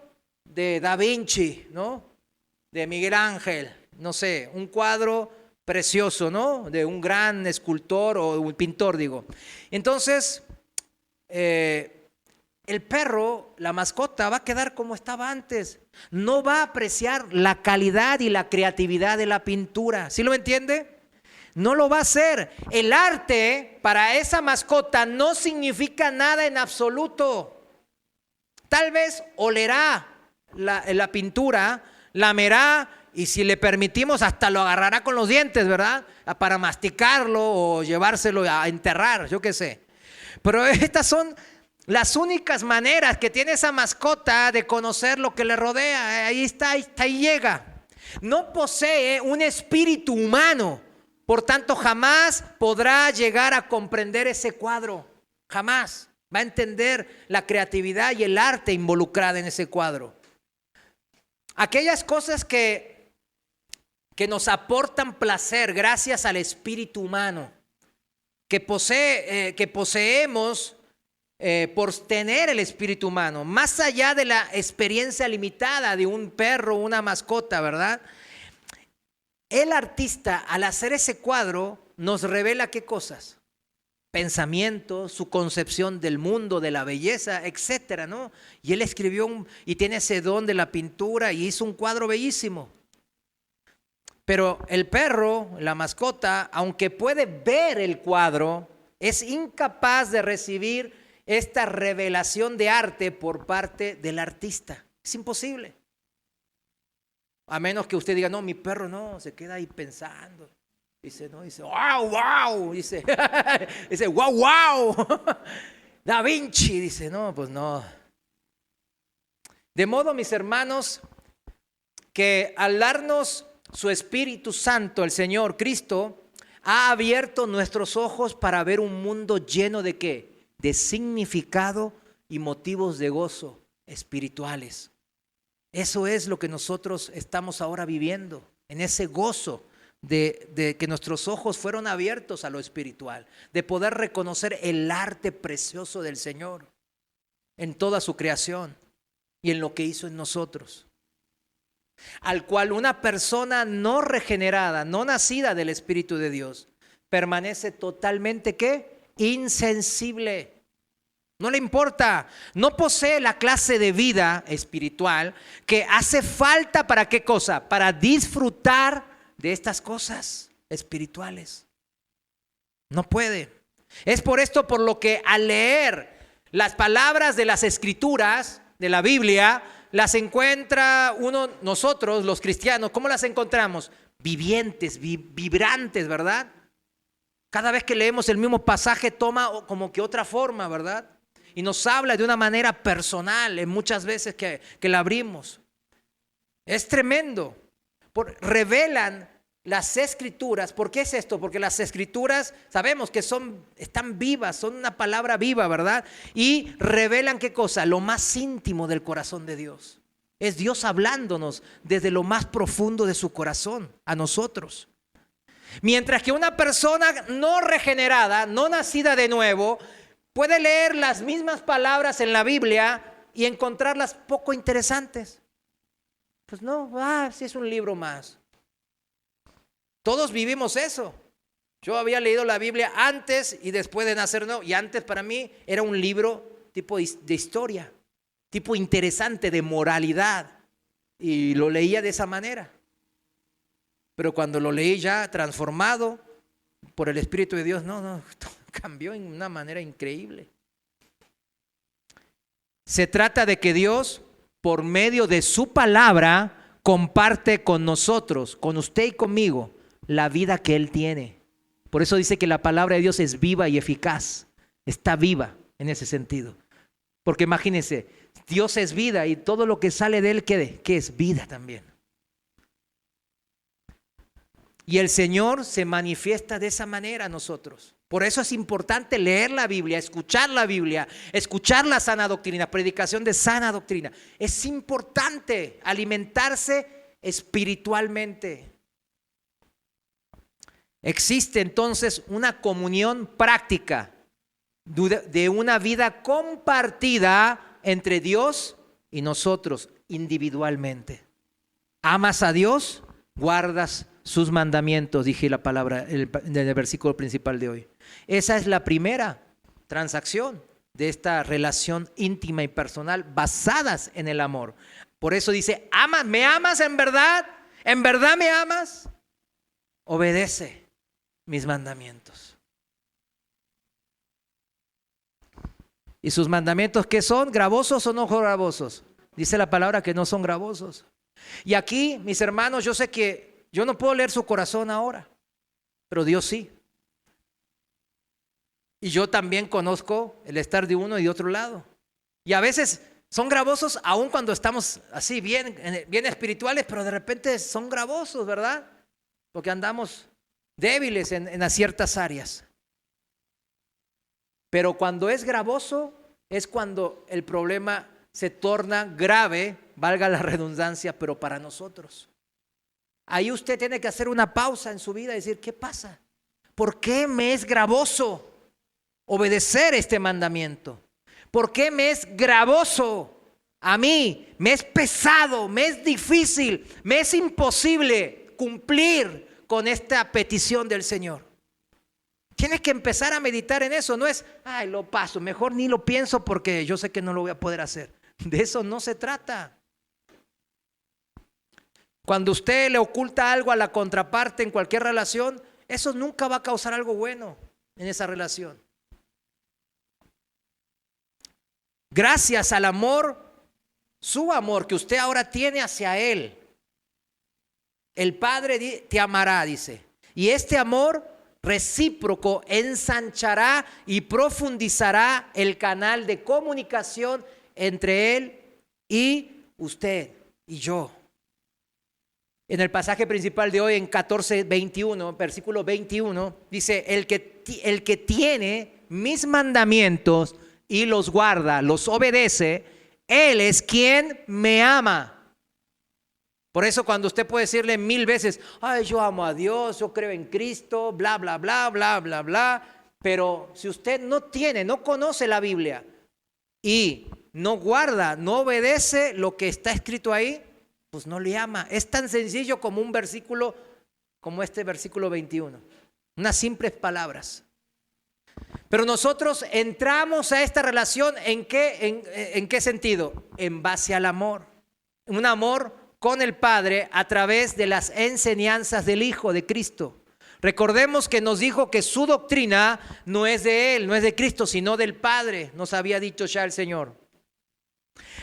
de Da Vinci, ¿no? De Miguel Ángel, no sé, un cuadro precioso, ¿no? De un gran escultor o un pintor, digo. Entonces, el perro, la mascota, va a quedar como estaba antes. No va a apreciar la calidad y la creatividad de la pintura. ¿Sí lo entiende? No lo va a hacer. El arte para esa mascota no significa nada en absoluto. Tal vez olerá la pintura, lamerá y si le permitimos hasta lo agarrará con los dientes, ¿verdad? Para masticarlo o llevárselo a enterrar, yo qué sé. Pero estas son las únicas maneras que tiene esa mascota de conocer lo que le rodea. Ahí está, ahí llega. No posee un espíritu humano. Por tanto, jamás podrá llegar a comprender ese cuadro. Jamás va a entender la creatividad y el arte involucrada en ese cuadro. Aquellas cosas que nos aportan placer gracias al espíritu humano. que poseemos por tener el espíritu humano, más allá de la experiencia limitada de un perro, una mascota, ¿verdad? El artista, al hacer ese cuadro, nos revela qué cosas: pensamientos, su concepción del mundo, de la belleza, etcétera, ¿no? Y él escribió y tiene ese don de la pintura y hizo un cuadro bellísimo. Pero el perro, la mascota, aunque puede ver el cuadro, es incapaz de recibir esta revelación de arte por parte del artista. Es imposible. A menos que usted diga, no, mi perro no, se queda ahí pensando. Dice, no, dice, wow, wow, dice, dice, wow, wow. Da Vinci, dice, no, pues no. De modo, mis hermanos, que al darnos su Espíritu Santo, el Señor Cristo, ha abierto nuestros ojos para ver un mundo lleno de ¿qué? De significado y motivos de gozo espirituales. Eso es lo que nosotros estamos ahora viviendo, en ese gozo de que nuestros ojos fueron abiertos a lo espiritual, de poder reconocer el arte precioso del Señor en toda su creación y en lo que hizo en nosotros. Al cual una persona no regenerada, no nacida del Espíritu de Dios, permanece totalmente ¿qué? Insensible. No le importa, no posee la clase de vida espiritual que hace falta para ¿qué cosa? Para disfrutar de estas cosas espirituales. No puede. Es por esto por lo que al leer las palabras de las Escrituras, de la Biblia, las encuentra nosotros los cristianos, ¿cómo las encontramos? Vivientes, vibrantes, ¿verdad? Cada vez que leemos el mismo pasaje toma como que otra forma, ¿verdad? Y nos habla de una manera personal en muchas veces que la abrimos. Es tremendo. Revelan las Escrituras. ¿Por qué es esto? Porque las Escrituras sabemos que están vivas, son una palabra viva, ¿verdad? Y revelan ¿qué cosa? Lo más íntimo del corazón de Dios. Es Dios hablándonos desde lo más profundo de su corazón a nosotros. Mientras que una persona no regenerada, no nacida de nuevo, puede leer las mismas palabras en la Biblia y encontrarlas poco interesantes. Pues no, sí es un libro más. Todos vivimos eso. Yo había leído la Biblia antes y después de nacer, no. Y antes para mí era un libro tipo de historia, tipo interesante, de moralidad. Y lo leía de esa manera. Pero cuando lo leí ya transformado por el Espíritu de Dios, no, cambió en una manera increíble. Se trata de que Dios, por medio de su palabra, comparte con nosotros, con usted y conmigo, la vida que Él tiene. Por eso dice que la palabra de Dios es viva y eficaz. Está viva en ese sentido. Porque imagínense, Dios es vida y todo lo que sale de Él, ¿qué es? Vida también. Y el Señor se manifiesta de esa manera a nosotros. Por eso es importante leer la Biblia, escuchar la sana doctrina, predicación de sana doctrina. Es importante alimentarse espiritualmente. Existe entonces una comunión práctica de una vida compartida entre Dios y nosotros individualmente. ¿Amas a Dios? Guardas sus mandamientos, dije la palabra en el versículo principal de hoy. Esa es la primera transacción de esta relación íntima y personal basadas en el amor. Por eso dice, ¿me amas en verdad? ¿En verdad me amas? Obedece mis mandamientos. ¿Y sus mandamientos qué son? ¿Gravosos o no gravosos? Dice la palabra que no son gravosos. Y aquí, mis hermanos, yo sé que yo no puedo leer su corazón ahora, pero Dios sí. Y yo también conozco el estar de uno y de otro lado. Y a veces son gravosos aun cuando estamos así bien espirituales, pero de repente son gravosos, ¿verdad? Porque andamos débiles en ciertas áreas. Pero cuando es gravoso es cuando el problema se torna grave, valga la redundancia, pero para nosotros. Ahí usted tiene que hacer una pausa en su vida y decir, ¿qué pasa? ¿por qué me es gravoso obedecer este mandamiento? ¿Por qué me es gravoso a mí? Me es pesado, me es difícil, me es imposible cumplir con esta petición del Señor. Tienes que empezar a meditar en eso. No es, ay, lo paso, mejor ni lo pienso porque yo sé que no lo voy a poder hacer. De eso no se trata. Cuando usted le oculta algo a la contraparte en cualquier relación, eso nunca va a causar algo bueno en esa relación. Gracias al amor, su amor que usted ahora tiene hacia Él, el Padre te amará, dice. Y este amor recíproco ensanchará y profundizará el canal de comunicación entre Él y usted y yo. En el pasaje principal de hoy, en 14:21, versículo 21, dice, el que tiene mis mandamientos y los guarda, los obedece, Él es quien me ama. Por eso cuando usted puede decirle 1000 veces, ay, yo amo a Dios, yo creo en Cristo, bla, bla, bla, bla, bla, bla. Pero si usted no conoce la Biblia y no guarda, no obedece lo que está escrito ahí, pues no le ama. Es tan sencillo como un versículo, como este versículo 21. Unas simples palabras. Pero nosotros entramos a esta relación ¿en qué sentido? En base al amor. Un amor con el Padre a través de las enseñanzas del Hijo de Cristo. Recordemos que nos dijo que su doctrina no es de Él, no es de Cristo, sino del Padre, nos había dicho ya el Señor.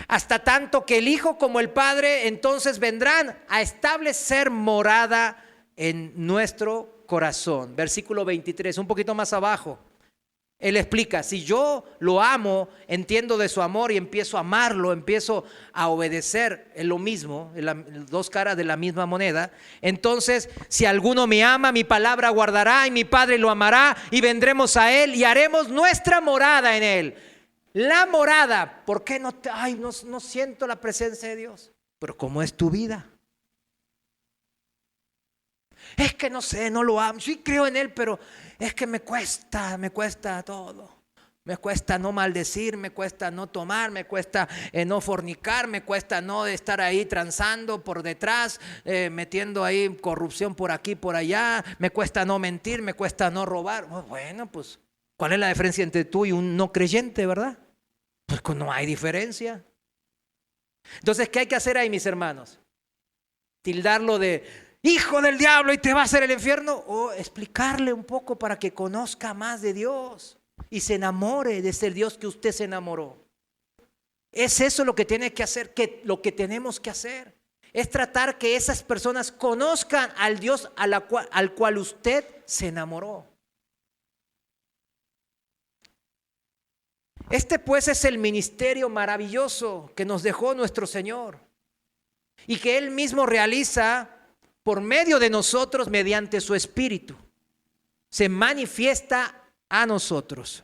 Hasta tanto que el Hijo como el Padre entonces vendrán a establecer morada en nuestro corazón. Versículo 23, un poquito más abajo. Él explica, si yo lo amo, entiendo de su amor y empiezo a amarlo, empiezo a obedecer, es lo mismo, dos caras de la misma moneda. Entonces, si alguno me ama, mi palabra guardará y mi Padre lo amará y vendremos a Él y haremos nuestra morada en Él. La morada, ¿por qué no siento la presencia de Dios? Pero ¿cómo es tu vida? Es que no sé, no lo amo, sí creo en Él, pero es que me cuesta todo. Me cuesta no maldecir, me cuesta no tomar, me cuesta no fornicar, me cuesta no estar ahí transando por detrás, metiendo ahí corrupción por aquí, por allá, me cuesta no mentir, me cuesta no robar. Bueno, pues, ¿cuál es la diferencia entre tú y un no creyente, verdad? Pues no hay diferencia. Entonces, ¿qué hay que hacer ahí, mis hermanos? Tildarlo de hijo del diablo y te va a hacer el infierno, o explicarle un poco para que conozca más de Dios y se enamore de ese Dios que usted se enamoró. Es eso lo que tiene que hacer, lo que tenemos que hacer. Es tratar que esas personas conozcan al Dios al cual usted se enamoró. Este pues es el ministerio maravilloso que nos dejó nuestro Señor y que Él mismo realiza por medio de nosotros mediante su Espíritu. Se manifiesta a nosotros.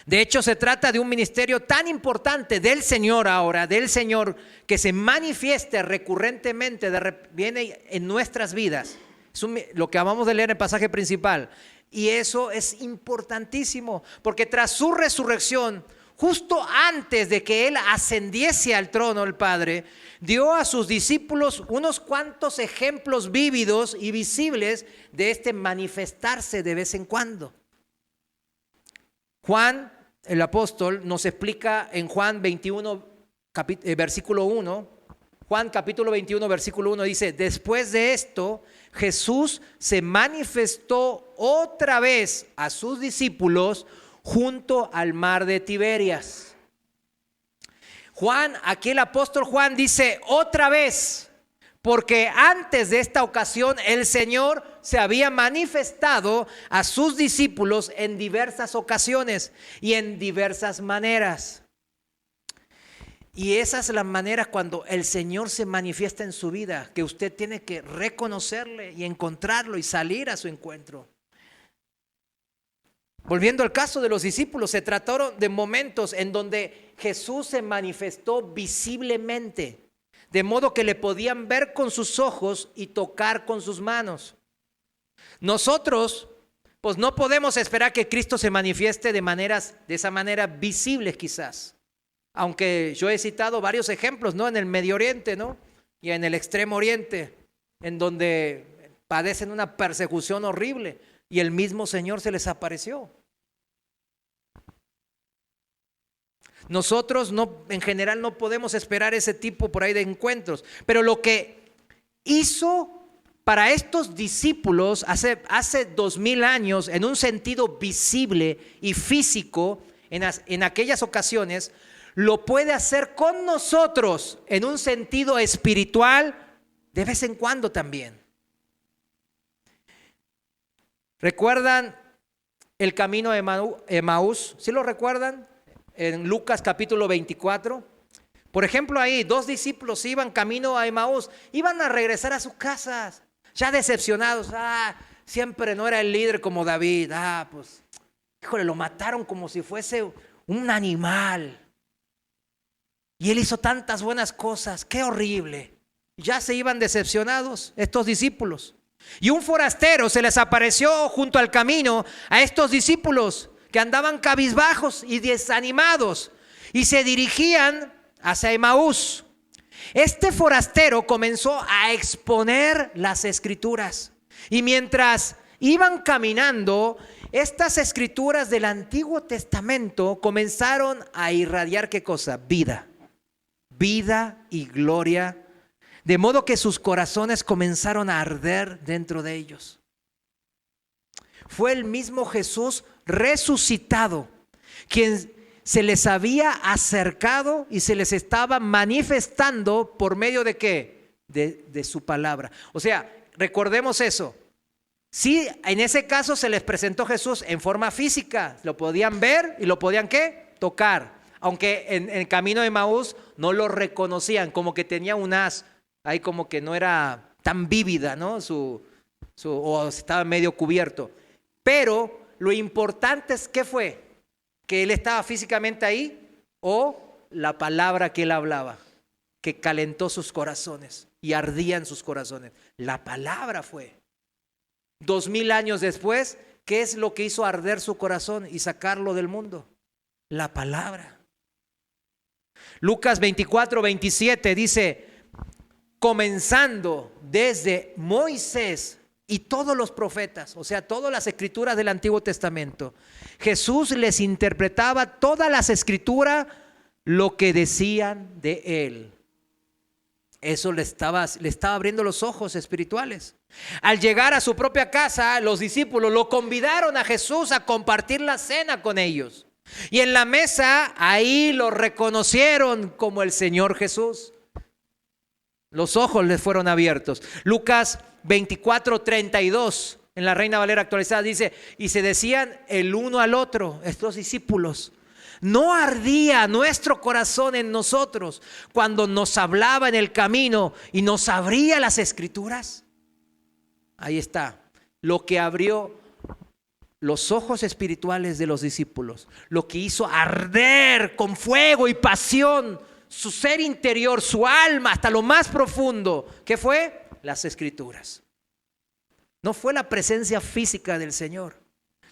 De hecho, se trata de un ministerio tan importante del Señor ahora, del Señor que se manifieste recurrentemente, viene en nuestras vidas. Es lo que acabamos de leer en el pasaje principal. Y eso es importantísimo, porque tras su resurrección, justo antes de que Él ascendiese al trono, el Padre dio a sus discípulos unos cuantos ejemplos vívidos y visibles de este manifestarse de vez en cuando. Juan, el apóstol, nos explica en Juan 21, versículo 1, Juan capítulo 21, versículo 1 dice, después de esto, Jesús se manifestó otra vez a sus discípulos junto al mar de Tiberias. Juan, aquí el apóstol Juan dice otra vez, porque antes de esta ocasión el Señor se había manifestado a sus discípulos en diversas ocasiones y en diversas maneras. Y esas son las maneras cuando el Señor se manifiesta en su vida, que usted tiene que reconocerle y encontrarlo y salir a su encuentro. Volviendo al caso de los discípulos, se trataron de momentos en donde Jesús se manifestó visiblemente, de modo que le podían ver con sus ojos y tocar con sus manos. Nosotros pues no podemos esperar que Cristo se manifieste de esa manera visibles quizás. Aunque yo he citado varios ejemplos, ¿no? En el Medio Oriente, ¿no? Y en el Extremo Oriente, en donde padecen una persecución horrible y el mismo Señor se les apareció. Nosotros en general no podemos esperar ese tipo por ahí de encuentros, pero lo que hizo para estos discípulos hace 2000 años, en un sentido visible y físico, en aquellas ocasiones, lo puede hacer con nosotros en un sentido espiritual de vez en cuando también. ¿Recuerdan el camino de Emaús? ¿Sí lo recuerdan? En Lucas capítulo 24. Por ejemplo, ahí 2 discípulos iban camino a Emaús, iban a regresar a sus casas, ya decepcionados. Siempre no era el líder como David. Pues, híjole, lo mataron como si fuese un animal. Y él hizo tantas buenas cosas, qué horrible. Ya se iban decepcionados estos discípulos. Y un forastero se les apareció junto al camino a estos discípulos que andaban cabizbajos y desanimados y se dirigían hacia Emaús. Este forastero comenzó a exponer las escrituras y mientras iban caminando, estas escrituras del Antiguo Testamento comenzaron a irradiar ¿qué cosa? Vida y gloria, de modo que sus corazones comenzaron a arder dentro de ellos. Fue el mismo Jesús resucitado quien se les había acercado y se les estaba manifestando por medio de ¿qué? De su palabra. O sea, recordemos eso. Sí, en ese caso se les presentó Jesús en forma física, lo podían ver y lo podían ¿qué? Tocar. Aunque en el camino de Emaús no lo reconocían, como que tenía un haz, ahí como que no era tan vívida, ¿no? O estaba medio cubierto. Pero lo importante es ¿qué fue? Que él estaba físicamente ahí o la palabra que él hablaba, que calentó sus corazones y ardía en sus corazones. La palabra fue. 2000 años después, ¿qué es lo que hizo arder su corazón y sacarlo del mundo? La palabra. Lucas 24:27 dice, comenzando desde Moisés y todos los profetas, o sea, todas las escrituras del Antiguo Testamento, Jesús les interpretaba todas las escrituras lo que decían de él. Eso le estaba abriendo los ojos espirituales. Al llegar a su propia casa, los discípulos lo convidaron a Jesús a compartir la cena con ellos. Y en la mesa, ahí lo reconocieron como el Señor Jesús. Los ojos les fueron abiertos. Lucas 24:32, en la Reina Valera actualizada dice, y se decían el uno al otro, estos discípulos, ¿no ardía nuestro corazón en nosotros cuando nos hablaba en el camino y nos abría las escrituras? Ahí está, lo que abrió los ojos espirituales de los discípulos, lo que hizo arder con fuego y pasión su ser interior, su alma, hasta lo más profundo. ¿Qué fue? Las escrituras. No fue la presencia física del Señor,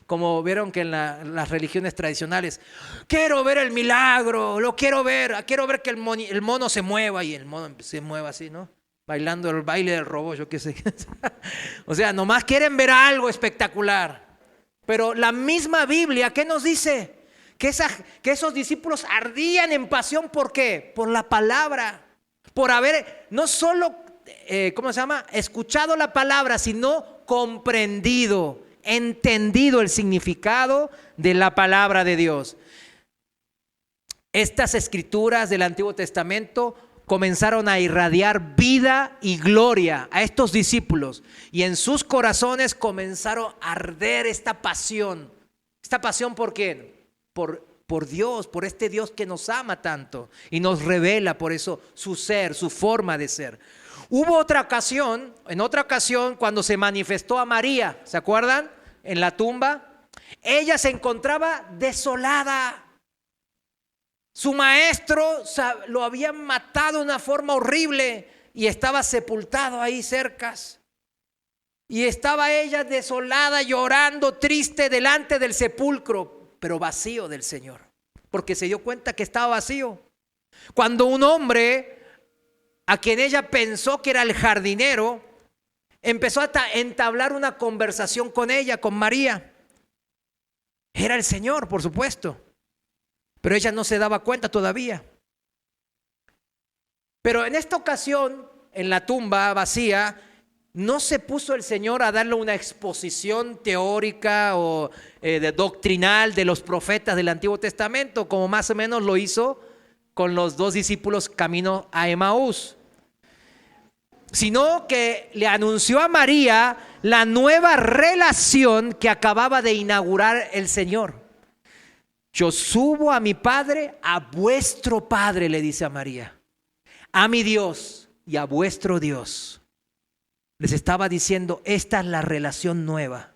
como vieron que en las religiones tradicionales, quiero ver el milagro, lo quiero ver que el mono se mueva, y el mono se mueva así, ¿no? Bailando el baile del robot, yo qué sé. O sea, nomás quieren ver algo espectacular. Pero la misma Biblia, ¿qué nos dice? Que esos discípulos ardían en pasión, ¿por qué? Por la palabra, por haber no solo, escuchado la palabra, sino comprendido, entendido el significado de la palabra de Dios. Estas escrituras del Antiguo Testamento comenzaron a irradiar vida y gloria a estos discípulos y en sus corazones comenzaron a arder esta pasión. ¿Esta pasión por quién? Por Dios, por este Dios que nos ama tanto y nos revela por eso su ser, su forma de ser. Hubo en otra ocasión cuando se manifestó a María, ¿se acuerdan? En la tumba, ella se encontraba desolada. Su maestro lo habían matado de una forma horrible y estaba sepultado ahí cerca. Y estaba ella desolada, llorando, triste delante del sepulcro, pero vacío del Señor, porque se dio cuenta que estaba vacío. Cuando un hombre, a quien ella pensó que era el jardinero, empezó a entablar una conversación con ella, con María. Era el Señor, por supuesto, pero ella no se daba cuenta todavía. Pero en esta ocasión, en la tumba vacía, no se puso el Señor a darle una exposición teórica o doctrinal de los profetas del Antiguo Testamento, como más o menos lo hizo con los 2 discípulos camino a Emaús, sino que le anunció a María la nueva relación que acababa de inaugurar el Señor. Yo subo a mi Padre, a vuestro Padre, le dice a María, a mi Dios y a vuestro Dios. Les estaba diciendo, esta es la relación nueva.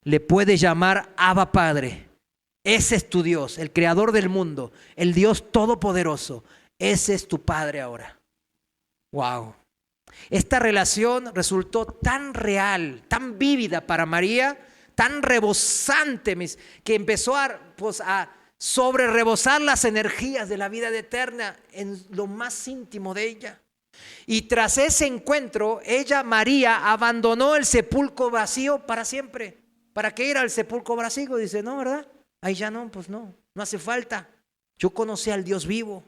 Le puedes llamar Abba Padre. Ese es tu Dios, el creador del mundo, el Dios todopoderoso. Ese es tu Padre ahora. Wow. Esta relación resultó tan real, tan vívida para María, tan rebosante, que empezó a sobre rebosar las energías de la vida eterna en lo más íntimo de ella. Y tras ese encuentro, María, abandonó el sepulcro vacío para siempre. ¿Para qué ir al sepulcro vacío? Dice, no, ¿verdad? Ahí ya no, pues no hace falta. Yo conocí al Dios vivo.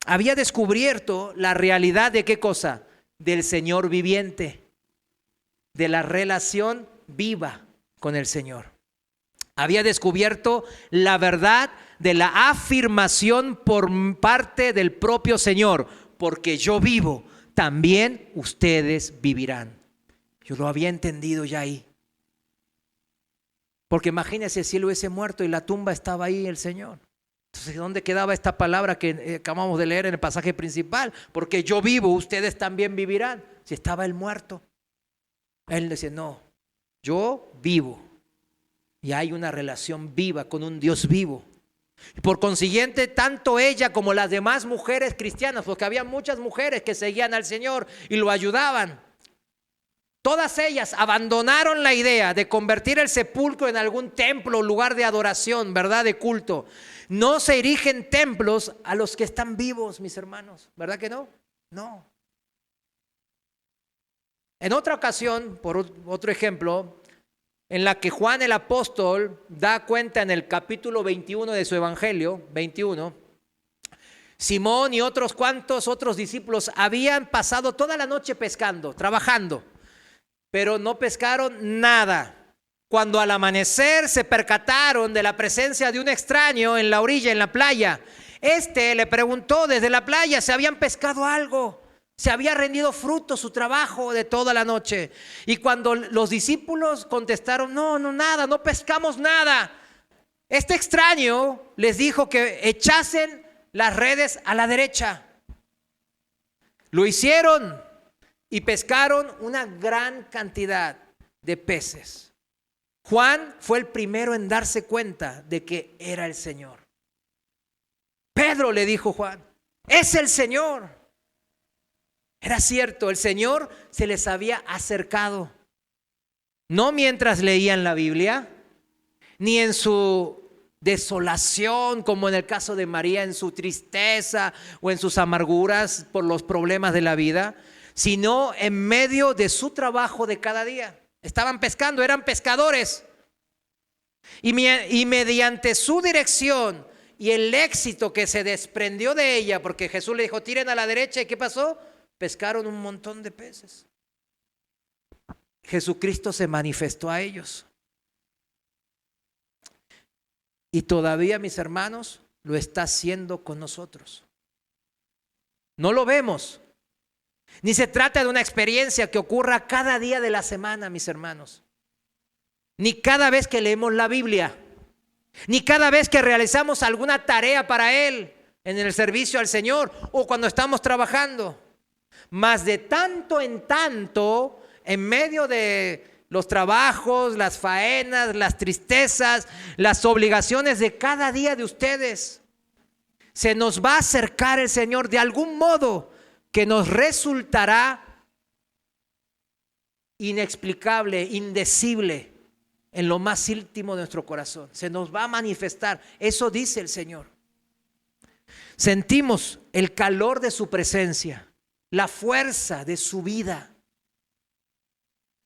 Había descubierto la realidad de ¿qué cosa? Del Señor viviente, de la relación viva con el Señor. Había descubierto la verdad de la afirmación por parte del propio Señor, porque yo vivo, también ustedes vivirán. Yo lo había entendido ya ahí. Porque imagínense si él hubiese muerto y la tumba estaba ahí el Señor. Entonces, ¿dónde quedaba esta palabra que acabamos de leer en el pasaje principal? Porque yo vivo, ustedes también vivirán. Si estaba él muerto. Él decía, no, yo vivo. Y hay una relación viva con un Dios vivo. Y por consiguiente, tanto ella como las demás mujeres cristianas, porque había muchas mujeres que seguían al Señor y lo ayudaban. Todas ellas abandonaron la idea de convertir el sepulcro en algún templo, lugar de adoración, ¿verdad? De culto. No se erigen templos a los que están vivos, mis hermanos. ¿Verdad que no? No. En otra ocasión, por otro ejemplo, en la que Juan el apóstol da cuenta en el capítulo 21 de su evangelio, 21, Simón y otros cuantos otros discípulos habían pasado toda la noche pescando, trabajando, pero no pescaron nada. Cuando al amanecer se percataron de la presencia de un extraño en la orilla, en la playa, le preguntó desde la playa si habían pescado algo. Se había rendido fruto su trabajo de toda la noche. Y cuando los discípulos contestaron, no, nada, no pescamos nada. Este extraño les dijo que echasen las redes a la derecha. Lo hicieron y pescaron una gran cantidad de peces. Juan fue el primero en darse cuenta de que era el Señor. Pedro, le dijo Juan, es el Señor. Era cierto, el Señor se les había acercado. No mientras leían la Biblia, ni en su desolación, como en el caso de María, en su tristeza o en sus amarguras por los problemas de la vida, sino en medio de su trabajo de cada día. Estaban pescando, eran pescadores. Y mediante su dirección y el éxito que se desprendió de ella, porque Jesús le dijo, tiren a la derecha, ¿y qué pasó? Pescaron un montón de peces. Jesucristo se manifestó a ellos. Y todavía, mis hermanos, lo está haciendo con nosotros. No lo vemos. Ni se trata de una experiencia que ocurra cada día de la semana, mis hermanos. Ni cada vez que leemos la Biblia. Ni cada vez que realizamos alguna tarea para Él en el servicio al Señor o cuando estamos trabajando. Mas de tanto en tanto, en medio de los trabajos, las faenas, las tristezas, las obligaciones de cada día de ustedes, se nos va a acercar el Señor de algún modo que nos resultará inexplicable, indecible en lo más íntimo de nuestro corazón. Se nos va a manifestar. Eso dice el Señor. Sentimos el calor de su presencia, la fuerza de su vida.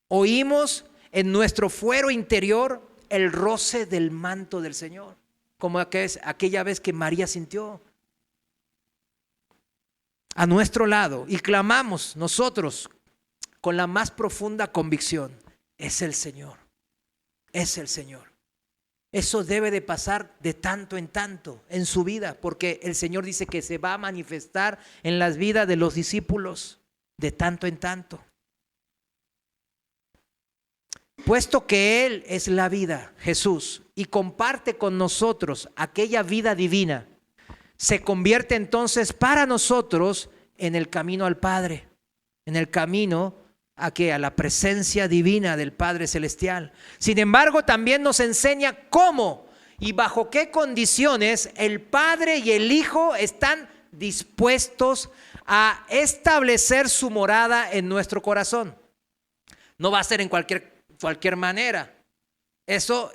Oímos en nuestro fuero interior el roce del manto del Señor, como aquella vez que María sintió a nuestro lado, y clamamos nosotros con la más profunda convicción: es el Señor, es el Señor. Eso debe de pasar de tanto en tanto en su vida, porque el Señor dice que se va a manifestar en las vidas de los discípulos de tanto en tanto. Puesto que Él es la vida, Jesús, y comparte con nosotros aquella vida divina, se convierte entonces para nosotros en el camino al Padre, en el camino a la presencia divina del Padre Celestial. Sin embargo, también nos enseña cómo y bajo qué condiciones el Padre y el Hijo están dispuestos a establecer su morada en nuestro corazón. No va a ser en cualquier manera.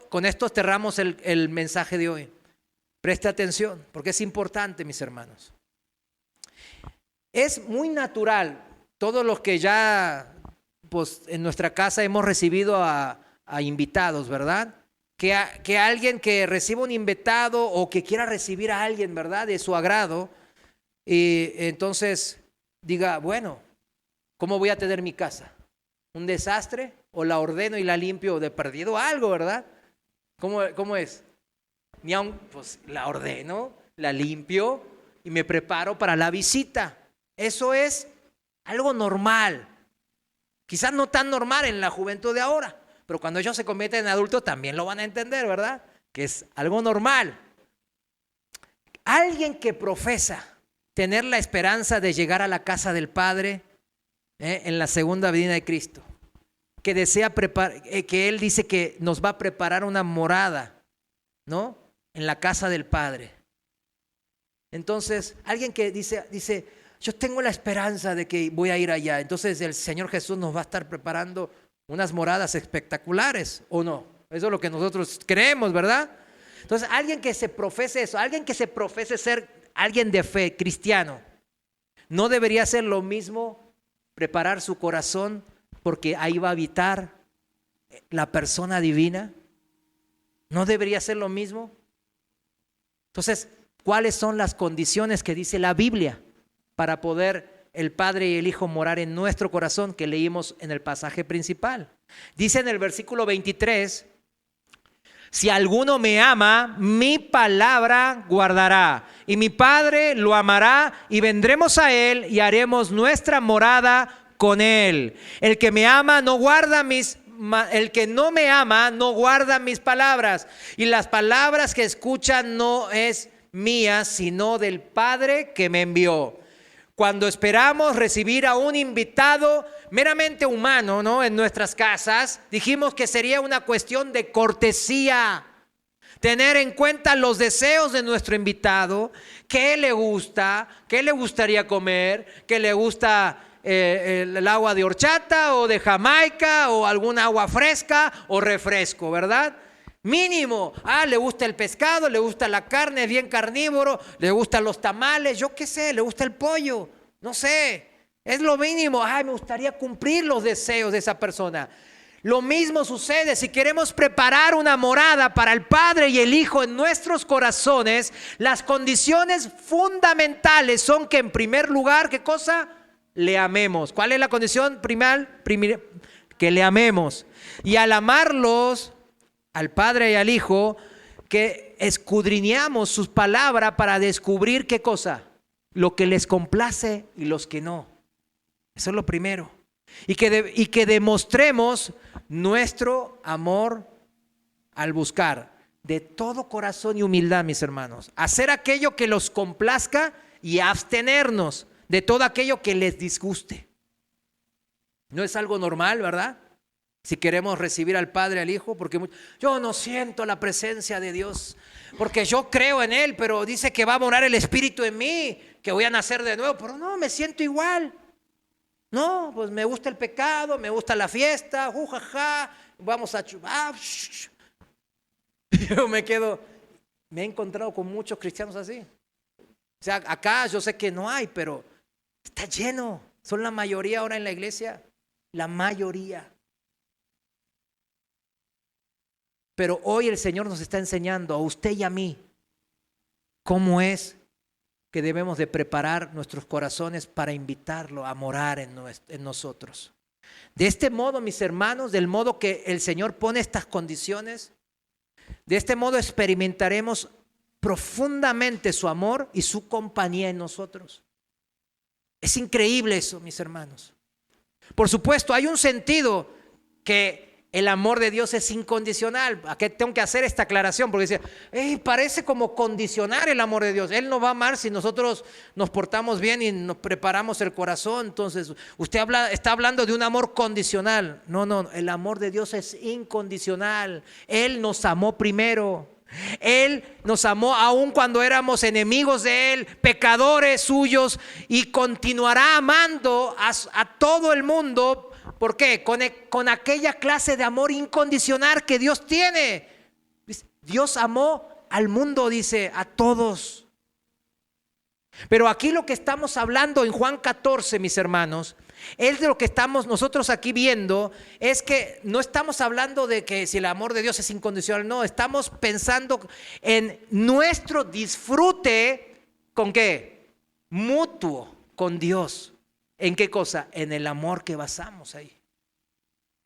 Con esto cerramos el mensaje de hoy. Preste atención, porque es importante, mis hermanos. Es muy natural, todos los que ya pues, en nuestra casa hemos recibido a invitados, ¿verdad? Que alguien que reciba un invitado o que quiera recibir a alguien, ¿verdad? De su agrado, y entonces diga, bueno, ¿cómo voy a tener mi casa? ¿Un desastre? ¿O la ordeno y la limpio de perdido algo, verdad? ¿Cómo es? Ni aun, pues la ordeno, la limpio y me preparo para la visita. Eso es algo normal. Quizás no tan normal en la juventud de ahora, pero cuando ellos se convierten en adultos también lo van a entender, ¿verdad? Que es algo normal. Alguien que profesa tener la esperanza de llegar a la casa del Padre en la segunda venida de Cristo, que desea que Él dice que nos va a preparar una morada, ¿no? En la casa del Padre. Entonces, alguien que dice, yo tengo la esperanza de que voy a ir allá. Entonces el Señor Jesús nos va a estar preparando unas moradas espectaculares, ¿o no? Eso es lo que nosotros creemos, ¿verdad? Entonces, alguien que se profese eso, alguien que se profese ser alguien de fe, cristiano, ¿no debería hacer lo mismo, preparar su corazón porque ahí va a habitar la persona divina? ¿No debería ser lo mismo? Entonces, ¿cuáles son las condiciones que dice la Biblia para poder el Padre y el Hijo morar en nuestro corazón, que leímos en el pasaje principal? Dice en el versículo 23, si alguno me ama, mi palabra guardará, y mi Padre lo amará, y vendremos a él y haremos nuestra morada con él. El que me ama no guarda el que no me ama no guarda mis palabras, y las palabras que escuchan no es mías, sino del Padre que me envió. Cuando esperamos recibir a un invitado meramente humano, ¿no?, en nuestras casas, dijimos que sería una cuestión de cortesía, tener en cuenta los deseos de nuestro invitado, qué le gusta, qué le gustaría comer, qué le gusta el agua de horchata o de Jamaica o algún agua fresca o refresco, ¿verdad? Mínimo, le gusta el pescado, le gusta la carne, es bien carnívoro, le gustan los tamales, yo qué sé, le gusta el pollo, no sé, es lo mínimo. Me gustaría cumplir los deseos de esa persona. Lo mismo sucede si queremos preparar una morada para el Padre y el Hijo en nuestros corazones. Las condiciones fundamentales son que en primer lugar, ¿qué cosa? Le amemos. ¿Cuál es la condición primal? Que le amemos. Y al amarlos, al Padre y al Hijo, que escudriñamos sus palabras para descubrir ¿qué cosa? Lo que les complace y los que no. Eso es lo primero. Y que demostremos nuestro amor al buscar de todo corazón y humildad, mis hermanos. Hacer aquello que los complazca y abstenernos de todo aquello que les disguste. No es algo normal, ¿verdad? Si queremos recibir al Padre, al Hijo, porque yo no siento la presencia de Dios, porque yo creo en Él, pero dice que va a morar el Espíritu en mí, que voy a nacer de nuevo, pero no, me siento igual. No, pues me gusta el pecado, me gusta la fiesta, jaja, vamos a chupar. Yo me he encontrado con muchos cristianos así. O sea, acá yo sé que no hay, pero está lleno. Son la mayoría ahora en la iglesia, la mayoría. Pero hoy el Señor nos está enseñando a usted y a mí cómo es que debemos de preparar nuestros corazones para invitarlo a morar en nosotros. De este modo, mis hermanos, del modo que el Señor pone estas condiciones, de este modo experimentaremos profundamente su amor y su compañía en nosotros. Es increíble eso, mis hermanos. Por supuesto, hay un sentido que el amor de Dios es incondicional. Aquí tengo que hacer esta aclaración porque dice, parece como condicionar el amor de Dios. Él nos va a amar si nosotros nos portamos bien y nos preparamos el corazón. Entonces, usted está hablando de un amor condicional. No, el amor de Dios es incondicional. Él nos amó primero. Él nos amó aun cuando éramos enemigos de Él, pecadores suyos, y continuará amando a todo el mundo. ¿Por qué? Con aquella clase de amor incondicional que Dios tiene. Dios amó al mundo, dice, a todos. Pero aquí lo que estamos hablando en Juan 14, mis hermanos, es de lo que estamos nosotros aquí viendo, es que no estamos hablando de que si el amor de Dios es incondicional, no, estamos pensando en nuestro disfrute, ¿con qué? Mutuo con Dios. ¿En qué cosa? En el amor que basamos ahí.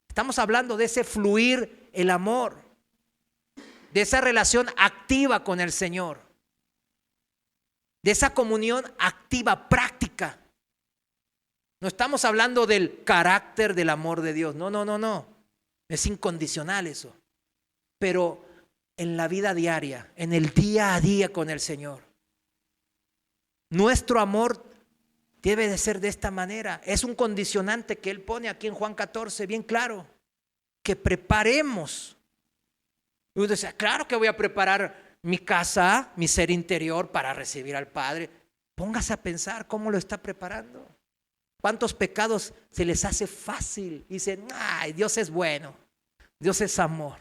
Estamos hablando de ese fluir el amor, de esa relación activa con el Señor, de esa comunión activa, práctica. No estamos hablando del carácter del amor de Dios. No. Es incondicional eso. Pero en la vida diaria, en el día a día con el Señor, nuestro amor debe de ser de esta manera. Es un condicionante que Él pone aquí en Juan 14, bien claro. Que preparemos. Y uno dice, claro que voy a preparar mi casa, mi ser interior para recibir al Padre. Póngase a pensar cómo lo está preparando. ¿Cuántos pecados se les hace fácil? Dicen, ay, Dios es bueno. Dios es amor.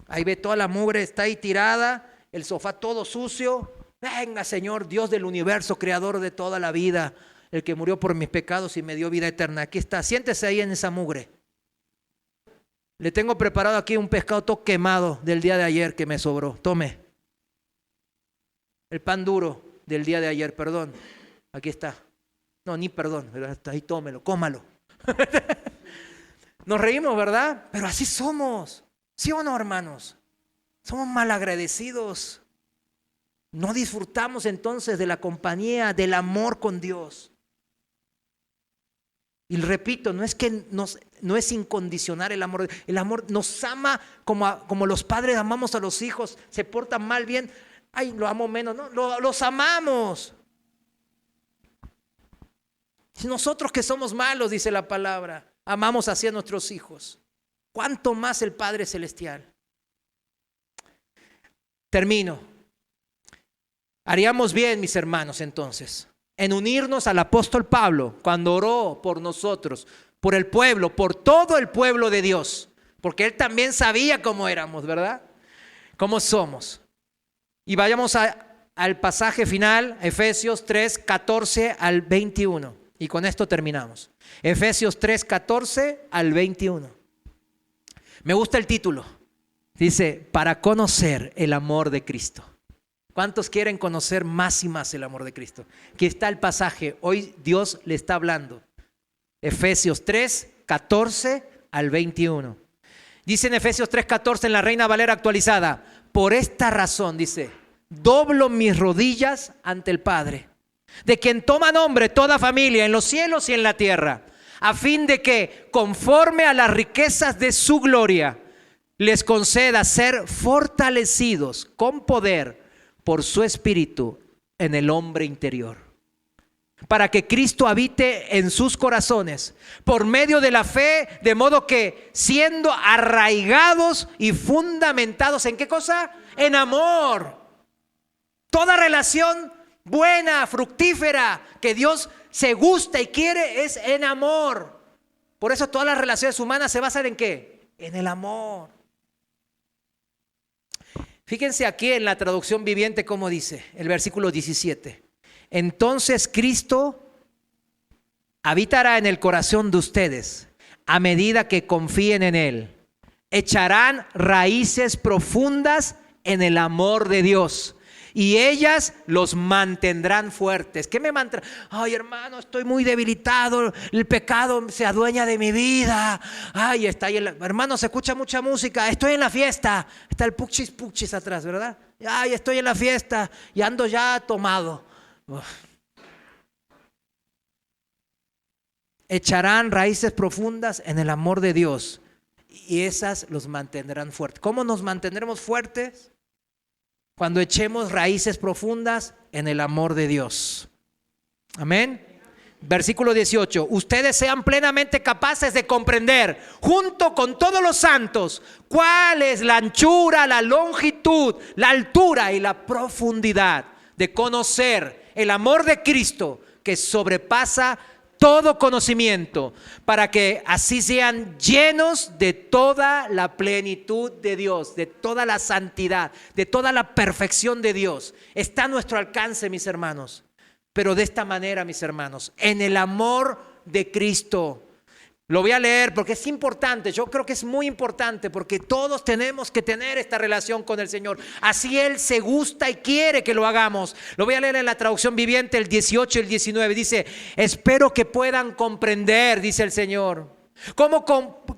Ahí ve toda la mugre, está ahí tirada, el sofá todo sucio. Venga, Señor, Dios del universo, creador de toda la vida, el que murió por mis pecados y me dio vida eterna. Aquí está, siéntese ahí en esa mugre. Le tengo preparado aquí un pescado todo quemado del día de ayer que me sobró. Tome. El pan duro del día de ayer, perdón. Aquí está. No, ni perdón, pero ahí tómelo, cómalo. Nos reímos, ¿verdad? Pero así somos. ¿Sí o no, hermanos? Somos malagradecidos. No disfrutamos entonces de la compañía, del amor con Dios. Y repito, no es que no es incondicional el amor. El amor nos ama como los padres amamos a los hijos. Se portan mal, bien. Ay, lo amo menos. No, los amamos. Si nosotros que somos malos, dice la palabra, amamos así a nuestros hijos, ¿cuánto más el Padre Celestial? Termino. Haríamos bien, mis hermanos, entonces, en unirnos al apóstol Pablo cuando oró por nosotros, por el pueblo, por todo el pueblo de Dios, porque él también sabía cómo éramos, ¿verdad? Cómo somos. Y vayamos al pasaje final, Efesios 3, 14 al 21. Y con esto terminamos. Efesios 3, 14 al 21. Me gusta el título. Dice, para conocer el amor de Cristo. ¿Cuántos quieren conocer más y más el amor de Cristo? Aquí está el pasaje. Hoy Dios le está hablando. Efesios 3, 14 al 21. Dice en Efesios 3, 14 en la Reina Valera actualizada. Por esta razón, dice, doblo mis rodillas ante el Padre, de quien toma nombre toda familia en los cielos y en la tierra, a fin de que, conforme a las riquezas de su gloria, les conceda ser fortalecidos con poder por su Espíritu en el hombre interior, para que Cristo habite en sus corazones por medio de la fe, de modo que, siendo arraigados y fundamentados, ¿en qué cosa? En amor. Toda relación buena, fructífera, que Dios se gusta y quiere, es en amor. Por eso todas las relaciones humanas se basan ¿en qué? En el amor. Fíjense aquí en la traducción viviente cómo dice el versículo 17. Entonces Cristo habitará en el corazón de ustedes a medida que confíen en Él. Echarán raíces profundas en el amor de Dios y ellas los mantendrán fuertes. ¿Qué me mantendrá? Ay, hermano, estoy muy debilitado, el pecado se adueña de mi vida. Ay, está ahí hermano, se escucha mucha música, estoy en la fiesta. Está el puchis puchis atrás, ¿verdad? Ay, estoy en la fiesta y ando ya tomado. Uf. Echarán raíces profundas en el amor de Dios y esas los mantendrán fuertes. ¿Cómo nos mantendremos fuertes? Cuando echemos raíces profundas en el amor de Dios. Amén. Versículo 18. Ustedes sean plenamente capaces de comprender, junto con todos los santos, cuál es la anchura, la longitud, la altura y la profundidad, de conocer el amor de Cristo que sobrepasa todo conocimiento, para que así sean llenos de toda la plenitud de Dios, de toda la santidad, de toda la perfección de Dios. Está a nuestro alcance, mis hermanos, pero de esta manera, mis hermanos, en el amor de Cristo. Lo voy a leer porque es importante, yo creo que es muy importante, porque todos tenemos que tener esta relación con el Señor. Así Él se gusta y quiere que lo hagamos. Lo voy a leer en la traducción viviente, el 18 y el 19. Dice, espero que puedan comprender, dice el Señor, cómo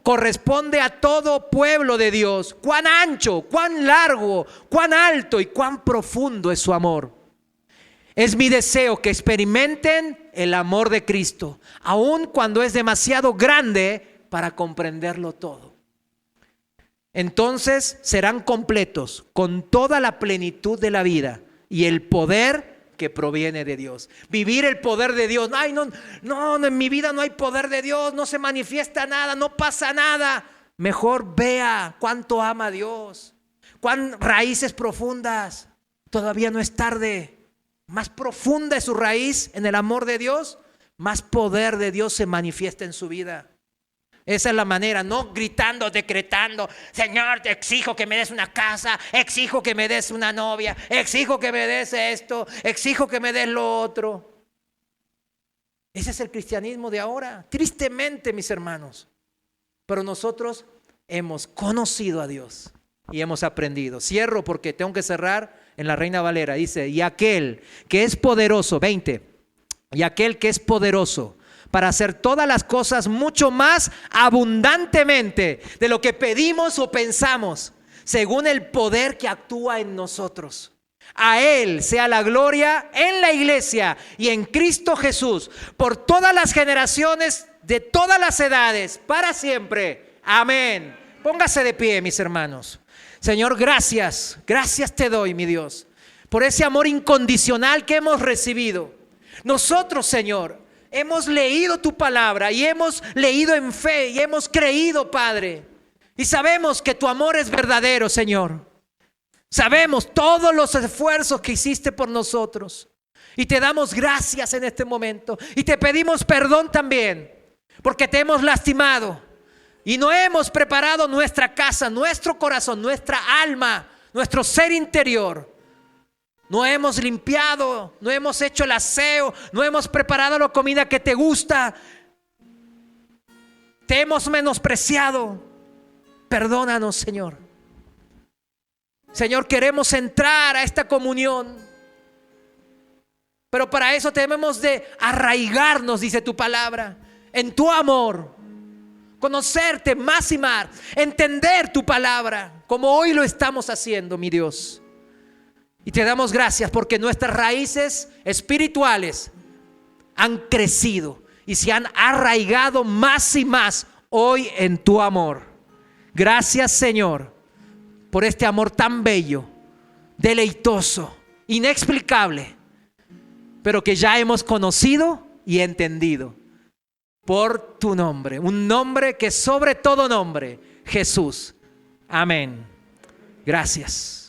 corresponde a todo pueblo de Dios, cuán ancho, cuán largo, cuán alto y cuán profundo es su amor. Es mi deseo que experimenten el amor de Cristo, aun cuando es demasiado grande para comprenderlo todo. Entonces serán completos con toda la plenitud de la vida y el poder que proviene de Dios. Vivir el poder de Dios. Ay, no, en mi vida no hay poder de Dios, no se manifiesta nada, no pasa nada. Mejor vea cuánto ama a Dios, cuán raíces profundas. Todavía no es tarde. Más profunda es su raíz en el amor de Dios, más poder de Dios se manifiesta en su vida. Esa es la manera, no gritando, decretando, Señor, te exijo que me des una casa, exijo que me des una novia, exijo que me des esto, exijo que me des lo otro. Ese es el cristianismo de ahora, tristemente, mis hermanos. Pero nosotros hemos conocido a Dios y hemos aprendido. Cierro porque tengo que cerrar. En la Reina Valera dice, y aquel que es poderoso, 20, y aquel que es poderoso para hacer todas las cosas mucho más abundantemente de lo que pedimos o pensamos, según el poder que actúa en nosotros. A Él sea la gloria en la iglesia y en Cristo Jesús, por todas las generaciones de todas las edades, para siempre. Amén. Póngase de pie, mis hermanos. Señor, gracias te doy, mi Dios, por ese amor incondicional que hemos recibido. Nosotros, Señor, hemos leído tu palabra y hemos leído en fe y hemos creído, Padre. Y sabemos que tu amor es verdadero, Señor. Sabemos todos los esfuerzos que hiciste por nosotros. Y te damos gracias en este momento. Y te pedimos perdón también, porque te hemos lastimado. Y no hemos preparado nuestra casa, nuestro corazón, nuestra alma, nuestro ser interior. No hemos limpiado, no hemos hecho el aseo, no hemos preparado la comida que te gusta. Te hemos menospreciado. Perdónanos, Señor. Señor, queremos entrar a esta comunión. Pero para eso debemos de arraigarnos, dice tu palabra, en tu amor. Conocerte más y más, entender tu palabra, como hoy lo estamos haciendo, mi Dios. Y te damos gracias porque nuestras raíces espirituales han crecido y se han arraigado más y más hoy en tu amor. Gracias, Señor, por este amor tan bello, deleitoso, inexplicable, pero que ya hemos conocido y entendido. Por tu nombre, un nombre que sobre todo nombre, Jesús. Amén. Gracias.